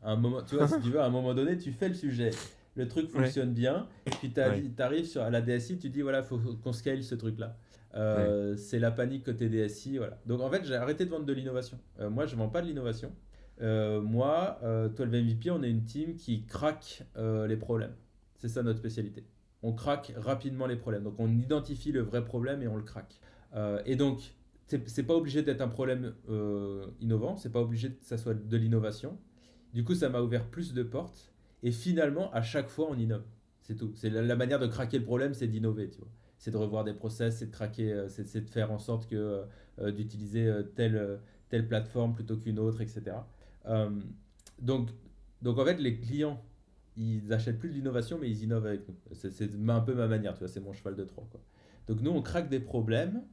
À un moment, tu vois, si tu veux, à un moment donné, tu fais le sujet. Le truc Ouais, fonctionne bien. Puis tu ouais, arrives à la DSI, tu dis voilà, faut qu'on scale ce truc-là. ouais, C'est la panique côté DSI. Voilà. Donc en fait, j'ai arrêté de vendre de l'innovation. Moi, je ne vends pas de l'innovation. Moi, 12 MVP, on est une team qui craque les problèmes. C'est ça notre spécialité. On craque rapidement les problèmes. Donc on identifie le vrai problème et on le craque. Et donc, c'est pas obligé d'être un problème innovant, c'est pas obligé que ça soit de l'innovation. Du coup, ça m'a ouvert plus de portes. Et finalement, à chaque fois, on innove. C'est tout. C'est la manière de craquer le problème, c'est d'innover, tu vois. C'est de revoir des process, c'est de craquer, c'est de faire en sorte que d'utiliser telle plateforme plutôt qu'une autre, etc. Euh, donc, donc en fait, les clients, ils achètent plus de l'innovation, mais ils innovent avec nous. C'est un peu ma manière, tu vois. C'est mon cheval de Troie, quoi. Donc nous, on craque des problèmes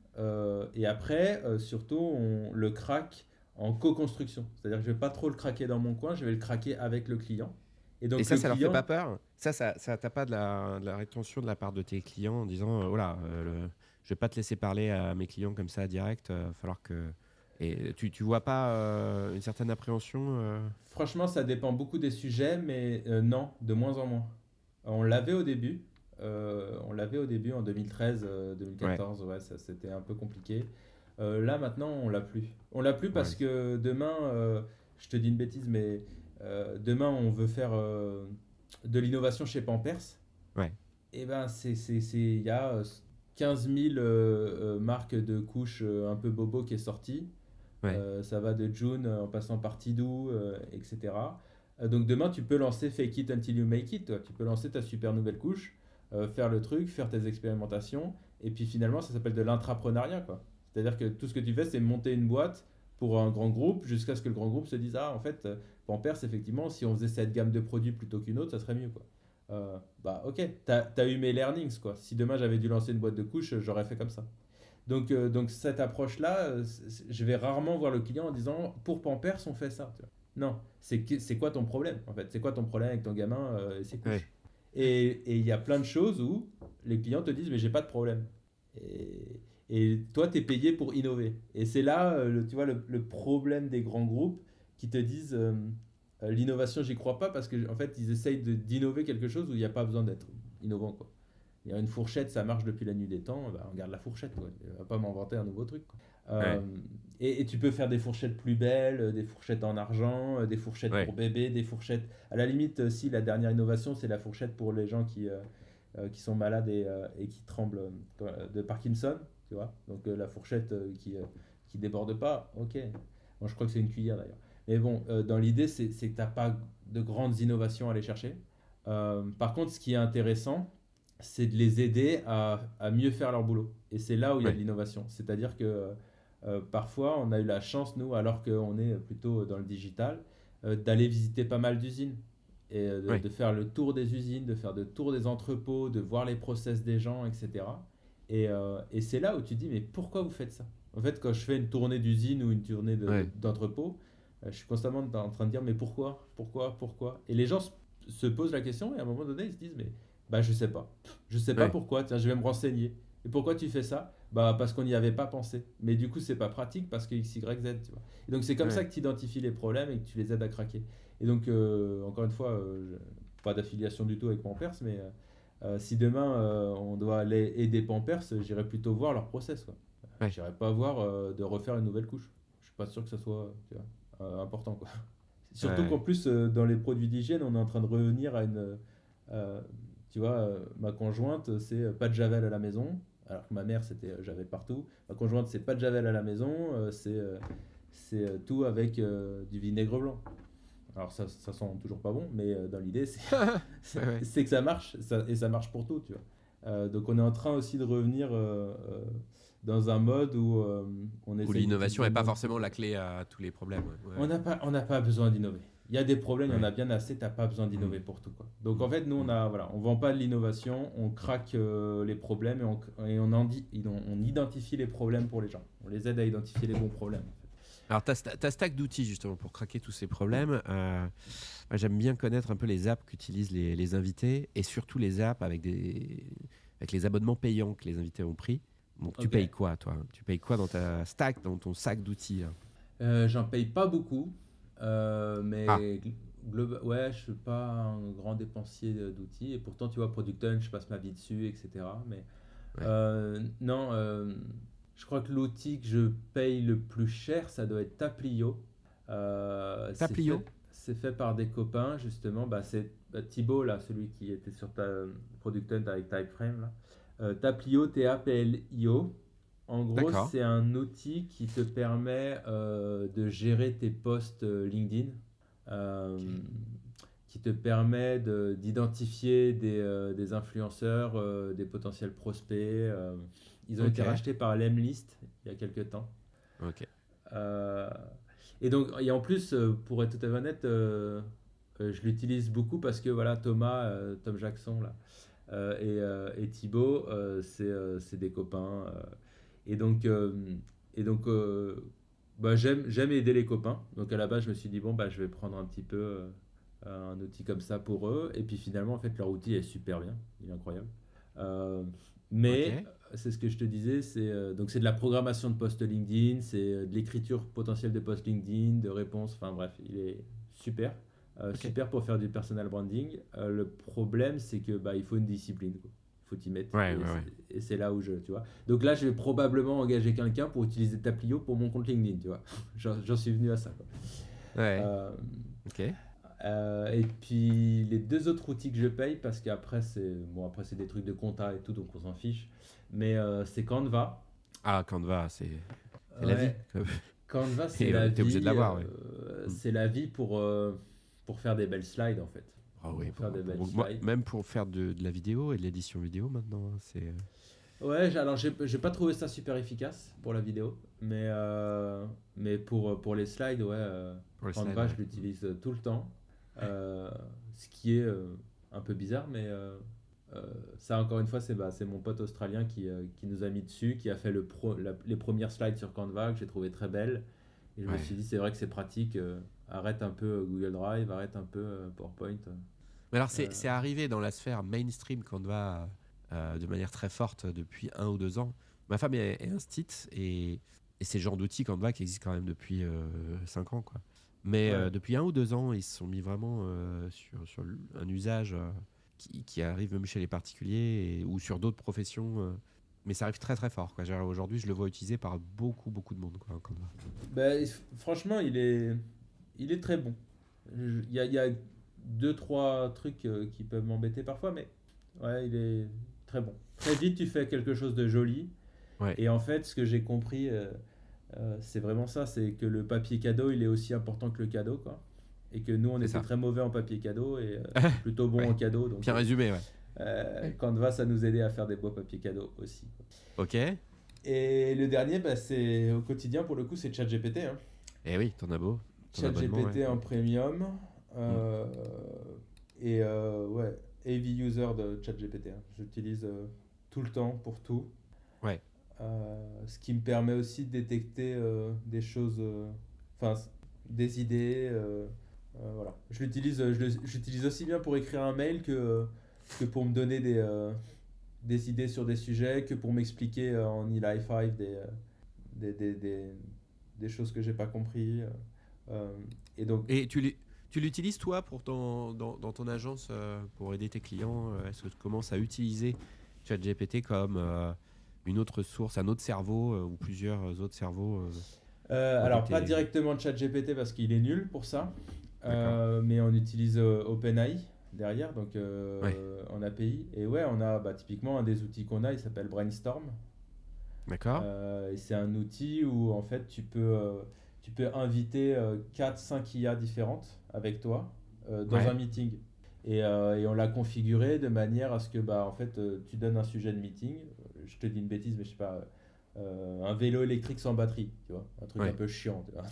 et après, surtout, on le craque en co-construction. C'est-à-dire que je ne vais pas trop le craquer dans mon coin, je vais le craquer avec le client. Et Et donc ça, le ça leur fait pas client, peur? Ça t'as pas de la rétention de la part de tes clients en disant, oh là, je vais pas te laisser parler à mes clients comme ça direct, va falloir que... Et tu vois pas une certaine appréhension franchement, ça dépend beaucoup des sujets, mais non, de moins en moins. On l'avait au début. On l'avait au début en 2013, Ouais, 2014, ouais, ça c'était un peu compliqué. Là maintenant, on l'a plus. On l'a plus ouais, parce que demain, je te dis une bêtise, mais demain on veut faire de l'innovation chez Pampers. ouais, Et ben il y a 15 000 marques de couches un peu bobo qui est sortie. ouais, Ça va de June en passant par Tidou, etc. Donc demain, tu peux lancer Fake It Until You Make It, toi. Tu peux lancer ta super nouvelle couche, faire le truc, faire tes expérimentations, et puis finalement, ça s'appelle de l'intrapreneuriat, quoi. C'est-à-dire que tout ce que tu fais, c'est monter une boîte pour un grand groupe, jusqu'à ce que le grand groupe se dise, ah, en fait, Pampers, effectivement, si on faisait cette gamme de produits plutôt qu'une autre, ça serait mieux, quoi. Bah ok, t'as eu mes learnings, quoi. Si demain j'avais dû lancer une boîte de couches, j'aurais fait comme ça. Donc cette approche-là, je vais rarement voir le client en disant pour Pampers on fait ça. Tu vois. Non, c'est quoi ton problème en fait? C'est quoi ton problème avec ton gamin et ses ouais, couches? Et il y a plein de choses où les clients te disent mais j'ai pas de problème. Et toi tu es payé pour innover. Et c'est là, tu vois, le problème des grands groupes qui te disent l'innovation j'y crois pas parce que en fait ils essayent d'innover quelque chose où il n'y a pas besoin d'être innovant quoi. Il y a une fourchette, ça marche depuis la nuit des temps, bah, on garde la fourchette, quoi. On va pas m'inventer un nouveau truc, quoi. ouais, Et tu peux faire des fourchettes plus belles, des fourchettes en argent, des fourchettes pour ouais, bébés, des fourchettes. À la limite, si la dernière innovation, c'est la fourchette pour les gens qui sont malades et qui tremblent de Parkinson, tu vois. Donc la fourchette qui déborde pas, ok. Bon, je crois que c'est une cuillère d'ailleurs. Mais bon, dans l'idée, c'est que tu n'as pas de grandes innovations à aller chercher. Par contre, ce qui est intéressant, c'est de les aider à mieux faire leur boulot. Et c'est là où il y a de ouais, l'innovation. C'est-à-dire que parfois, on a eu la chance, nous, alors qu'on est plutôt dans le digital, d'aller visiter pas mal d'usines et ouais, de faire le tour des usines, de faire le tour des entrepôts, de voir les process des gens, etc. Et c'est là où tu te dis, mais pourquoi vous faites ça? En fait, quand je fais une tournée d'usine ou une tournée ouais, d'entrepôt, je suis constamment en train de dire, mais pourquoi? Pourquoi? Pourquoi? Et les gens se posent la question et à un moment donné, ils se disent, mais bah, je sais pas. Je sais pas ouais, pourquoi, tiens, je vais me renseigner. Et pourquoi tu fais ça? Bah, parce qu'on n'y avait pas pensé. Mais du coup, c'est pas pratique parce que X, Y, Z, tu vois. Et donc, c'est comme ça ouais. que tu identifies les problèmes et que tu les aides à craquer. Et donc, encore une fois, pas d'affiliation du tout avec Pampers, mais si demain on doit aller aider Pampers, j'irai plutôt voir leur process, quoi. Ouais. J'irai pas voir de refaire une nouvelle couche. Je suis pas sûr que ça soit, tu vois, important, quoi. Surtout qu'en Ouais. plus, dans les produits d'hygiène, on est en train de revenir à une. euh, tu vois, ma conjointe, c'est pas de javel à la maison. Alors que ma mère, c'était javel partout. Ma conjointe, c'est pas de javel à la maison. C'est tout avec du vinaigre blanc. Alors ça sent toujours pas bon, mais dans l'idée, Ouais, ouais. c'est que ça marche. Et ça marche pour tout, tu vois. Donc on est en train aussi de revenir dans un mode où on Où essaye l'innovation d'utiliser n'est pas moins de forcément process. la clé à tous les problèmes. Ouais, On n'a pas besoin d'innover. Il y a des problèmes, il y en ouais. a bien assez, t'as pas besoin d'innover Mm, pour tout, quoi. Donc en mm, fait, nous, mm. voilà, on vend pas de l'innovation, on craque les problèmes et on identifie les problèmes pour les gens. On les aide à identifier les bons problèmes, en fait. Alors, ta stack d'outils, justement, pour craquer tous ces problèmes, moi, j'aime bien connaître un peu les apps qu'utilisent les invités et surtout les apps avec les abonnements payants que les invités ont pris. Donc, tu Ok. payes quoi, toi? Tu payes quoi dans ta stack, dans ton sac d'outils là? J'en paye pas beaucoup, Ah, mais ouais, je suis pas un grand dépensier d'outils. Et pourtant, tu vois, Product Hunt, je passe ma vie dessus, etc. Mais ouais. non, je crois que l'outil que je paye le plus cher, ça doit être Taplio. C'est Taplio? fait par des copains, justement. Bah, c'est Thibaut, là, celui qui était sur ta Product Hunt avec Typeframe, là. Taplio, Taplio. En gros, D'accord. c'est un outil qui te permet de gérer tes posts LinkedIn, euh, Ok. qui te permet d'identifier des influenceurs, des potentiels prospects. Ils ont été Ok. rachetés par Lemlist il y a quelques temps. Ok. Euh, et en plus, pour être tout à fait honnête, je l'utilise beaucoup parce que voilà, Thomas, Tom Jackson là, et Thibaut, c'est des copains. Et donc, euh, bah, j'aime aider les copains. Donc à la base, je me suis dit, bon, bah, je vais prendre un petit peu un outil comme ça pour eux. Et puis finalement, en fait, leur outil est super bien, il est incroyable. Euh, mais Ok. c'est ce que je te disais, donc c'est de la programmation de post LinkedIn, c'est de l'écriture potentielle de post LinkedIn, de réponses, enfin bref, il est super. Ok. Super pour faire du personal branding. Le problème, c'est que il faut une discipline, quoi. Il faut t'y mettre. Ouais, ouais, ouais. Et c'est là où tu vois. Donc là, je vais probablement engager quelqu'un pour utiliser Taplio pour mon compte LinkedIn, tu vois. J'en suis venu à ça, quoi. Ouais. Euh, Ok. et puis les deux autres outils que je paye, parce qu'après c'est des trucs de compta et tout, donc on s'en fiche. Mais c'est Canva. Ah, Canva, c'est la vie. Ouais, Canva, c'est Et la t'es obligé de vie. l'avoir, ouais. Mm. C'est la vie pour faire des belles slides en fait. Ah oui, Pour faire des belles moi, slides. même pour faire de la vidéo et de l'édition vidéo maintenant, hein, Ouais, alors j'ai pas trouvé ça super efficace pour la vidéo, mais pour les slides, ouais, pour les slides, Canva, je ouais. Mm. l'utilise tout le temps. Euh, Ce qui est un peu bizarre, mais ça, encore une fois, c'est mon pote australien qui nous a mis dessus, qui a fait les premières slides sur Canva, que j'ai trouvé très belles. Et je me Ouais. suis dit, c'est vrai que c'est pratique. Arrête un peu Google Drive, arrête un peu PowerPoint. Mais alors, Euh, c'est arrivé dans la sphère mainstream Canva de manière très forte depuis 1 ou 2 ans. Ma femme est instite et c'est le genre d'outil Canva qui existe quand même depuis 5 ans, quoi. Mais ouais. depuis 1 ou 2 ans, ils se sont mis vraiment sur un usage qui arrive même chez les particuliers ou sur d'autres professions. Mais ça arrive très très fort, quoi. Genre, aujourd'hui, je le vois utilisé par beaucoup beaucoup de monde, quoi, Canva. Franchement, il est très bon. Il y a deux, trois trucs qui peuvent m'embêter parfois, mais ouais, il est très bon. Très vite, tu fais quelque chose de joli. Ouais, Et en fait, ce que j'ai compris, c'est vraiment ça, c'est que le papier cadeau, il est aussi important que le cadeau, quoi. Et que nous, on c'est était ça. très mauvais en papier cadeau et plutôt bon en Ouais. cadeau. Donc, Bien résumé, ouais. Ouais. Canva, ça nous aidait à faire des beaux papiers cadeaux aussi. Ok. Et le dernier, c'est au quotidien, pour le coup, c'est ChatGPT, hein. Eh oui, t'en as beau. Ton abonnement, ouais. ChatGPT en premium. Mm. euh, ouais, heavy user de ChatGPT, hein. J'utilise tout le temps pour tout. Ouais. Ce qui me permet aussi de détecter des choses, enfin des idées. Voilà. J'utilise aussi bien pour écrire un mail que pour me donner des idées sur des sujets, que pour m'expliquer en e-Li5 des, des, des, des choses que j'ai pas compris. Euh, et donc, Et tu l'utilises toi pour dans ton agence pour aider tes clients est-ce que tu commences à utiliser ChatGPT comme une autre source, un autre cerveau ou plusieurs autres cerveaux pour aider alors, pas tes... directement ChatGPT parce qu'il est nul pour ça. D'accord. Mais on utilise OpenAI derrière, donc Ouais, en API. Et ouais, on a typiquement un des outils qu'on a, il s'appelle Brainstorm. d'accord. Et c'est un outil où en fait tu peux inviter 4-5 IA différentes avec toi dans un Ouais, meeting. Et on l'a configuré de manière à ce que en fait, tu donnes un sujet de meeting. Je te dis une bêtise, mais je sais pas. Un vélo électrique sans batterie, tu vois, un truc un ouais. peu chiant, tu vois.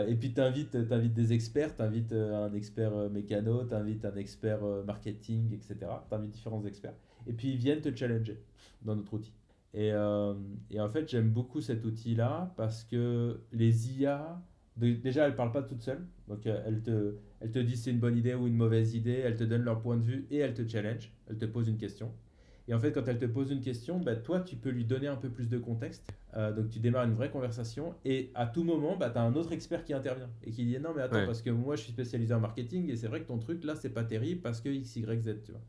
Et puis t'invites des experts, t'invites un expert mécano, t'invites un expert marketing, etc. T'invites différents experts. Et puis ils viennent te challenger dans notre outil. Et en fait, j'aime beaucoup cet outil-là parce que les IA, déjà, elles ne parlent pas toutes seules. Donc, elles te disent c'est une bonne idée ou une mauvaise idée, elles te donnent leur point de vue et elles te challenge, elles te posent une question. Et en fait, quand elle te pose une question, toi, tu peux lui donner un peu plus de contexte. Donc, tu démarres une vraie conversation et à tout moment, tu as un autre expert qui intervient et qui dit non, mais attends, Ouais, parce que moi, je suis spécialisé en marketing et c'est vrai que ton truc là, c'est pas terrible parce que X, Y, Z, tu vois.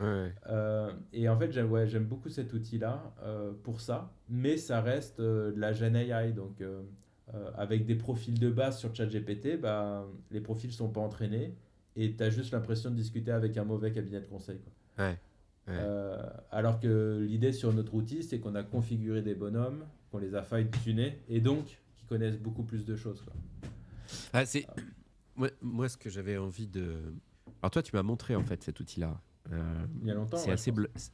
ouais, ouais. Et en fait, j'aime beaucoup cet outil-là pour ça, mais ça reste de la Gen AI. Donc, avec des profils de base sur ChatGPT, les profils sont pas entraînés et tu as juste l'impression de discuter avec un mauvais cabinet de conseil, quoi. Ouais, ouais. Alors que l'idée sur notre outil, c'est qu'on a configuré des bonhommes, qu'on les a fine-tunés et donc qui connaissent beaucoup plus de choses, quoi. Ah, moi, ce que j'avais envie de... Alors toi, tu m'as montré en fait cet outil-là. Il y a longtemps, C'est ouais, je assez... pense.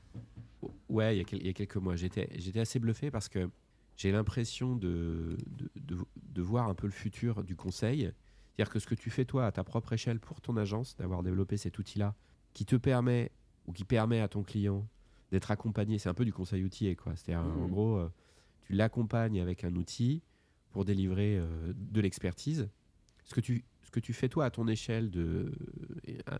Ouais, il y a quelques mois. J'étais assez bluffé parce que j'ai l'impression de voir un peu le futur du conseil. C'est-à-dire que ce que tu fais toi à ta propre échelle pour ton agence, d'avoir développé cet outil-là, qui te permet ou qui permet à ton client d'être accompagné, c'est un peu du conseil outillé, quoi. C'est-à-dire en Mhm. gros, tu l'accompagnes avec un outil pour délivrer de l'expertise. Ce ce que tu fais toi à ton échelle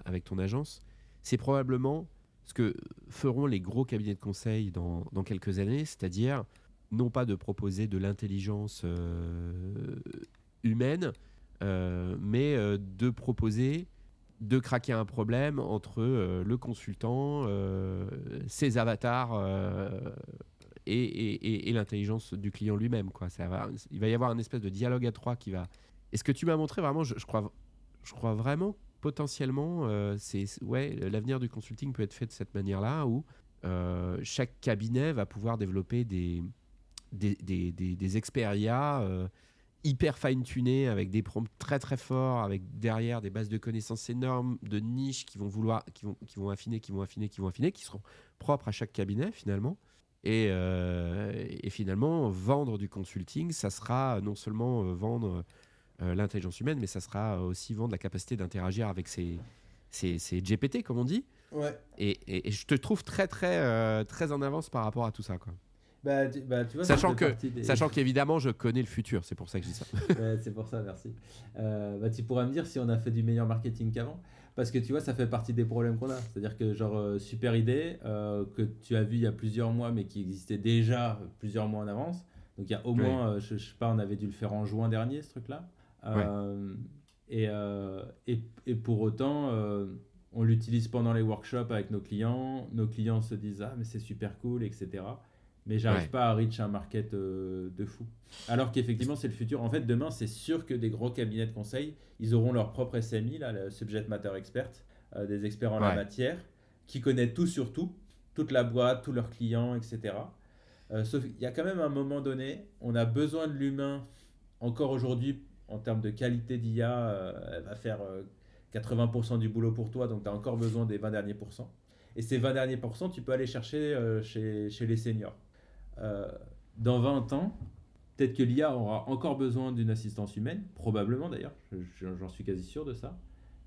avec ton agence, c'est probablement ce que feront les gros cabinets de conseil dans quelques années, c'est-à-dire non pas de proposer de l'intelligence humaine, mais de proposer de craquer un problème entre le consultant, ses avatars et l'intelligence du client lui-même, quoi. Il va y avoir une espèce de dialogue à trois qui va. Et ce que tu m'as montré, vraiment, je crois vraiment potentiellement, ouais, l'avenir du consulting peut être fait de cette manière-là, où chaque cabinet va pouvoir développer des experts IA hyper fine-tunés, avec des prompts très très forts, avec derrière des bases de connaissances énormes, de niches qui vont affiner, qui seront propres à chaque cabinet finalement. Et finalement, vendre du consulting, ça sera non seulement vendre l'intelligence humaine, mais ça sera aussi vendre la capacité d'interagir avec ces GPT, comme on dit. Ouais. Et je te trouve très, très, très en avance par rapport à tout ça, quoi. Tu vois, ça Sachant fait partie des... sachant qu'évidemment, je connais le futur, c'est pour ça que je dis ça. Ouais, c'est pour ça, merci. Tu pourras me dire si on a fait du meilleur marketing qu'avant. Parce que tu vois, ça fait partie des problèmes qu'on a. C'est-à-dire que, genre, super idée que tu as vu il y a plusieurs mois, mais qui existait déjà plusieurs mois en avance. Donc, il y a au moins, je sais pas, on avait dû le faire en juin dernier, ce truc-là. Et pour autant, on l'utilise pendant les workshops avec nos clients. Nos clients se disent, ah, mais c'est super cool, etc. Mais j'arrive pas à reach un market de fou. Alors qu'effectivement, c'est le futur. En fait, demain, c'est sûr que des gros cabinets de conseil, ils auront leur propre SMI, là, le Subject Matter Expert, des experts en la matière, qui connaissent tout sur tout, toute la boîte, tous leurs clients, etc. Sauf qu'il y a quand même un moment donné, on a besoin de l'humain, encore aujourd'hui, en termes de qualité d'IA, elle va faire 80% du boulot pour toi, donc tu as encore besoin des 20 derniers pourcents. Et ces 20 derniers pourcents, tu peux aller chercher chez les seniors. Dans 20 ans, peut-être que l'IA aura encore besoin d'une assistance humaine, probablement d'ailleurs, j'en suis quasi sûr de ça.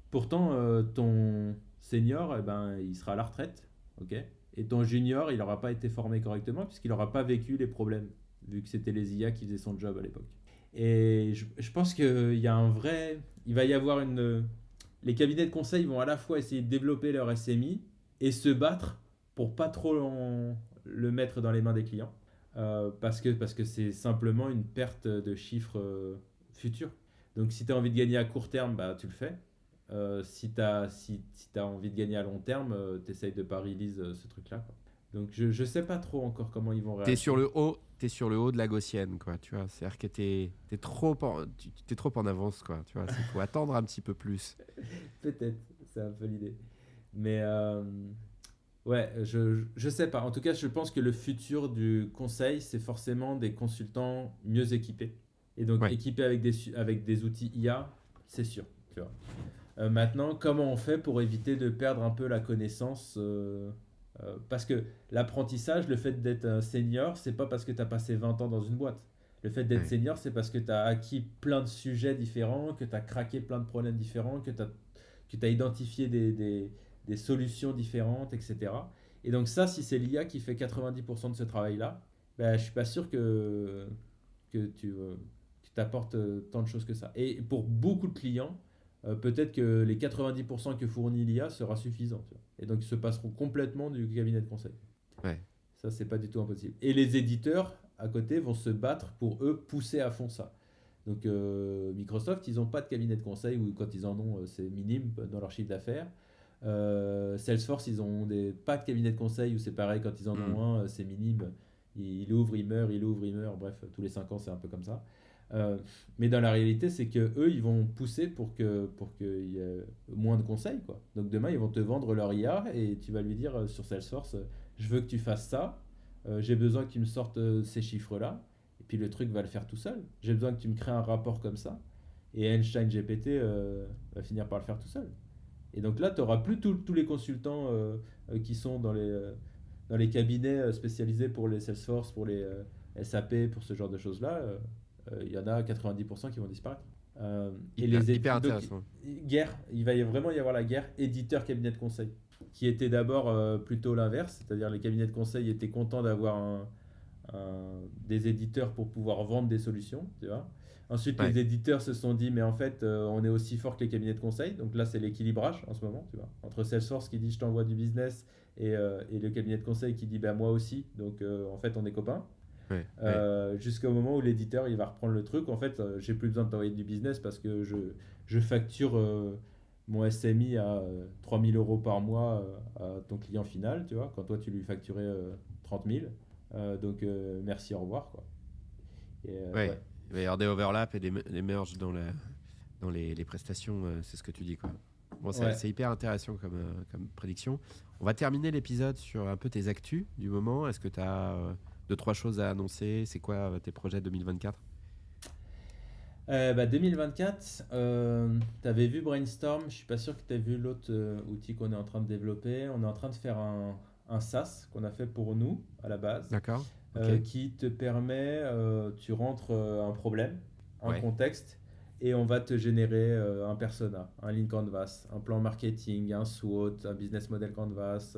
Pourtant, ton senior, il sera à la retraite, ok. Et ton junior, il n'aura pas été formé correctement puisqu'il n'aura pas vécu les problèmes, vu que c'était les IA qui faisaient son job à l'époque. Et je pense qu'il y a il va y avoir les cabinets de conseil vont à la fois essayer de développer leur SMI et se battre pour pas trop le mettre dans les mains des clients. Parce que c'est simplement une perte de chiffres futurs. Donc si tu as envie de gagner à court terme, tu le fais. Si tu as envie de gagner à long terme, tu essayes de pas release ce truc-là, quoi. Donc je sais pas trop encore comment ils vont réagir. T'es sur le haut de la gaussienne, quoi, tu vois. C'est-à-dire que t'es trop en avance, quoi, tu vois. Il faut attendre un petit peu plus. Peut-être, c'est un peu l'idée. Mais ouais, je sais pas. En tout cas, je pense que le futur du conseil, c'est forcément des consultants mieux équipés. Et donc équipés avec des outils IA, c'est sûr, tu vois. Maintenant, comment on fait pour éviter de perdre un peu la connaissance parce que l'apprentissage, le fait d'être un senior, c'est pas parce que tu as passé 20 ans dans une boîte. Le fait d'être senior, c'est parce que tu as acquis plein de sujets différents, que tu as craqué plein de problèmes différents, que tu as identifié des solutions différentes, etc. Et donc ça, si c'est l'IA qui fait 90% de ce travail-là, je suis pas sûr que tu t'apportes tant de choses que ça. Et pour beaucoup de clients, peut-être que les 90% que fournit l'IA sera suffisant, tu vois. Et donc ils se passeront complètement du cabinet de conseil. Ça, c'est pas du tout impossible. Et les éditeurs à côté vont se battre pour eux pousser à fond ça. Donc Microsoft, ils n'ont pas de cabinet de conseil, ou quand ils en ont, c'est minime dans leur chiffre d'affaires. Salesforce, ils ont pas de cabinet de conseil, où c'est pareil, quand ils en ont un, c'est minime. Il ouvre, il meurt, il ouvre, il meurt. Bref, tous les 5 ans, c'est un peu comme ça. Mais dans la réalité, c'est que eux, ils vont pousser pour qu'il y ait moins de conseils, quoi. Donc demain, ils vont te vendre leur IA et tu vas lui dire sur Salesforce, je veux que tu fasses ça, j'ai besoin que tu me sortes ces chiffres-là, et puis le truc va le faire tout seul. J'ai besoin que tu me crées un rapport comme ça, et Einstein GPT va finir par le faire tout seul. Et donc là, tu n'auras plus tous les consultants qui sont dans les cabinets spécialisés pour les Salesforce, pour les SAP, pour ce genre de choses-là. Il y en a 90% qui vont disparaître. Hyper intéressant. Guerre, il va vraiment y avoir la guerre éditeur-cabinet de conseil, qui était d'abord plutôt l'inverse, c'est-à-dire les cabinets de conseil étaient contents d'avoir des éditeurs pour pouvoir vendre des solutions, tu vois. Ensuite, Ouais. les éditeurs se sont dit, mais en fait, on est aussi fort que les cabinets de conseil. Donc là, c'est l'équilibrage en ce moment, tu vois. Entre Salesforce qui dit, je t'envoie du business, et le cabinet de conseil qui dit, bah, moi aussi. Donc en fait, on est copains. Ouais. Ouais. Jusqu'au moment où l'éditeur il va reprendre le truc. En fait, j'ai plus besoin de t'envoyer du business parce que je facture mon SMI à 3 000 € par mois à ton client final, tu vois, quand toi tu lui facturais 30 000. Donc merci, au revoir, quoi. Et Ouais. ouais, Il va y avoir des overlaps et des merges dans les prestations, c'est ce que tu dis, quoi. Bon, ouais. c'est hyper intéressant comme prédiction. On va terminer l'épisode sur un peu tes actus du moment. Est-ce que tu as deux, trois choses à annoncer? C'est quoi tes projets 2024? 2024, tu avais vu Brainstorm, je suis pas sûr que tu aies vu l'autre outil qu'on est en train de développer. On est en train de faire un SaaS qu'on a fait pour nous à la base, D'accord. Ok. qui te permet, tu rentres un problème, un Ouais. contexte, et on va te générer un persona, un lean canvas, un plan marketing, un SWOT, un business model canvas,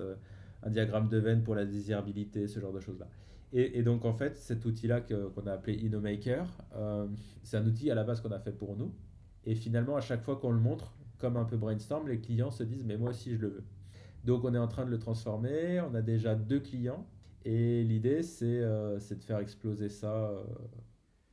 un diagramme de veine pour la désirabilité, ce genre de choses-là. Et donc en fait, cet outil-là qu'on a appelé InnoMaker, c'est un outil à la base qu'on a fait pour nous. Et finalement, à chaque fois qu'on le montre, comme un peu brainstorm, les clients se disent, mais moi aussi je le veux. Donc on est en train de le transformer, on a déjà 2 clients, et l'idée c'est de faire exploser ça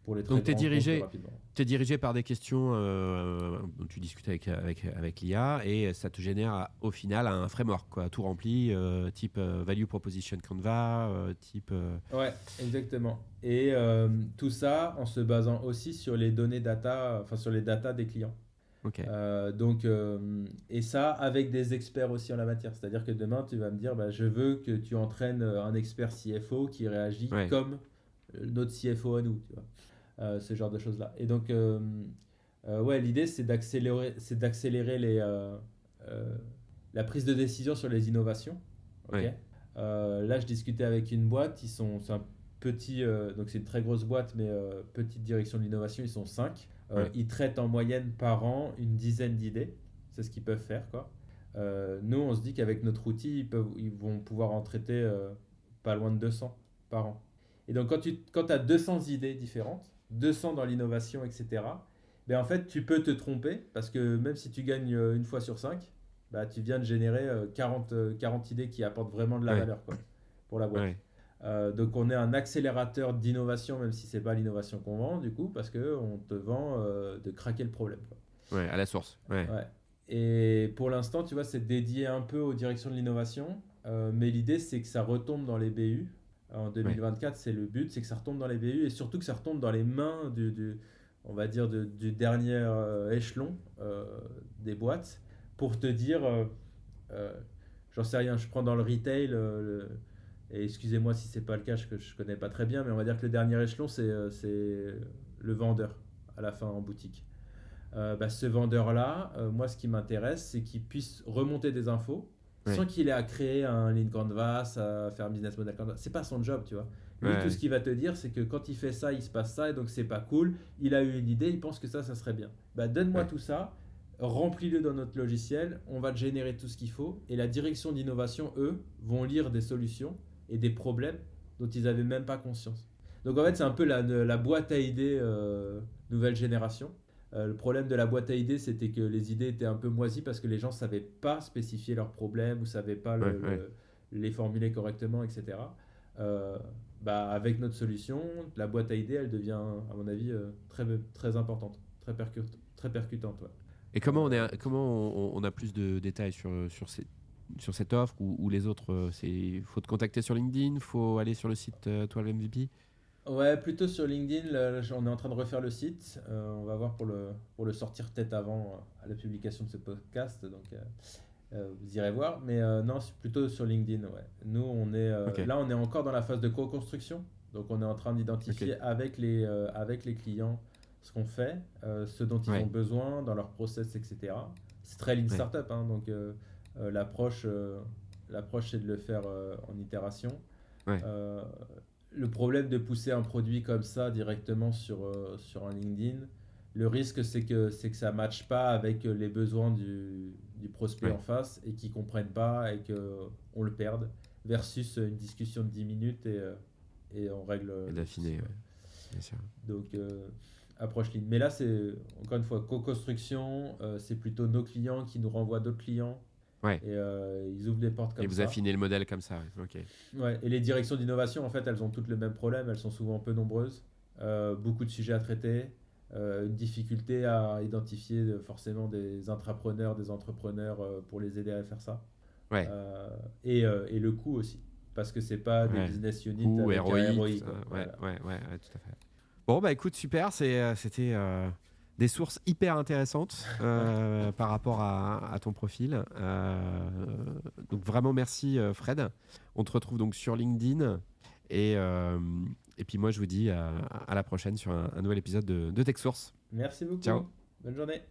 pour les très Donc, grands comptes rapidement. t'es dirigé par des questions dont tu discutes avec l'IA et ça te génère au final un framework, quoi, tout rempli, type Value Proposition Canva, type. Ouais, exactement. Et tout ça en se basant aussi sur les données data, enfin sur les data des clients. Ok. Et ça avec des experts aussi en la matière. C'est-à-dire que demain, tu vas me dire, bah, je veux que tu entraînes un expert CFO qui réagit Ouais. comme notre CFO à nous, tu vois. Ce genre de choses-là. Et donc, ouais, l'idée, c'est d'accélérer euh, la prise de décision sur les innovations. Ok. Ouais. Là, je discutais avec une boîte, c'est un petit, donc c'est une très grosse boîte, mais petite direction de l'innovation, ils sont 5. Ouais. Ils traitent en moyenne par an une dizaine d'idées. C'est ce qu'ils peuvent faire, quoi. Nous, on se dit qu'avec notre outil, ils vont pouvoir en traiter pas loin de 200 par an. Et donc, quand tu as 200 idées différentes, 200 dans l'innovation, etc., ben en fait, tu peux te tromper parce que même si tu gagnes une fois sur 5, bah, tu viens de générer 40 idées qui apportent vraiment de la Ouais. valeur, quoi, pour la boîte. Ouais. Donc on est un accélérateur d'innovation, même si c'est pas l'innovation qu'on vend, du coup, parce qu'on te vend de craquer le problème, quoi. Ouais. À la source. Ouais. Ouais. Et pour l'instant, tu vois, c'est dédié un peu aux directions de l'innovation, mais l'idée, c'est que ça retombe dans les BU. En Ouais. 2024, c'est le but, c'est que ça retombe dans les BU et surtout que ça retombe dans les mains on va dire, du dernier échelon des boîtes pour te dire, euh, j'en sais rien, je prends dans le retail, et excusez-moi si c'est pas le cas, je connais pas très bien, mais on va dire que le dernier échelon, c'est le vendeur à la fin en boutique. Bah, ce vendeur-là, moi, ce qui m'intéresse, c'est qu'il puisse remonter des infos sans Ouais. qu'il ait à créer un lean canvas, à faire un business model canvas. C'est pas son job, tu vois. Lui, tout ce Ouais. qu'il va te dire, c'est que quand il fait ça, il se passe ça, et donc c'est pas cool. Il a eu une idée, il pense que ça serait bien. Bah, donne-moi Ouais. tout ça, remplis-le dans notre logiciel, on va te générer tout ce qu'il faut, et la direction d'innovation, eux, vont lire des solutions et des problèmes dont ils n'avaient même pas conscience. Donc en fait, c'est un peu la boîte à idées nouvelle génération. Le problème de la boîte à idées, c'était que les idées étaient un peu moisies parce que les gens ne savaient pas spécifier leurs problèmes ou ne savaient pas Ouais. Ouais. les formuler correctement, etc. Euh, Bah, avec notre solution, la boîte à idées, elle devient, à mon avis, très, très importante, très percutante. Ouais. Et comment on a plus de détails sur cette offre ou les autres faut te contacter sur LinkedIn, faut aller sur le site 12 MVP. Ouais, plutôt sur LinkedIn, là, on est en train de refaire le site. On va voir pour le sortir peut-être avant à la publication de ce podcast. Donc, vous irez voir. Mais non, c'est plutôt sur LinkedIn. Ouais. Nous, Ok. là, on est encore dans la phase de co-construction. Donc, on est en train Ok. d'identifier avec les clients ce qu'on fait, ce dont ils ont Ouais. besoin dans leur process, etc. C'est très lean Ouais. startup, hein, donc l'approche, c'est de le faire en itération. Ouais. Euh, le problème de pousser un produit comme ça directement sur un LinkedIn, le risque c'est que ça ne matche pas avec les besoins du prospect en Ouais. face et qu'ils ne comprennent pas et qu'on le perde versus une discussion de 10 minutes et on règle Et le d'affiner, souci, ouais. ouais, bien sûr. Donc, approche lean. Mais là, c'est encore une fois co-construction. C'est plutôt nos clients qui nous renvoient d'autres clients. Ouais. Et ils ouvrent des portes Et comme vous ça. affinez le modèle comme ça, ouais. Ok. Ouais. Et les directions d'innovation, en fait, elles ont toutes le même problème. Elles sont souvent peu nombreuses. Beaucoup de sujets à traiter. Une difficulté à identifier forcément des intrapreneurs, des entrepreneurs pour les aider à faire ça. Ouais. Et le coût aussi. Parce que c'est pas des Ouais. business units Coût, avec un ROI, tout ROI, ça. quoi. Ouais, Voilà. ouais, ouais, ouais, tout à fait. Bon, bah écoute, super. C'était des sources hyper intéressantes par rapport à ton profil. Donc vraiment merci Fred. On te retrouve donc sur LinkedIn. Et puis moi, je vous dis à la prochaine sur un nouvel épisode de TechSource. Merci beaucoup. Ciao. Bonne journée.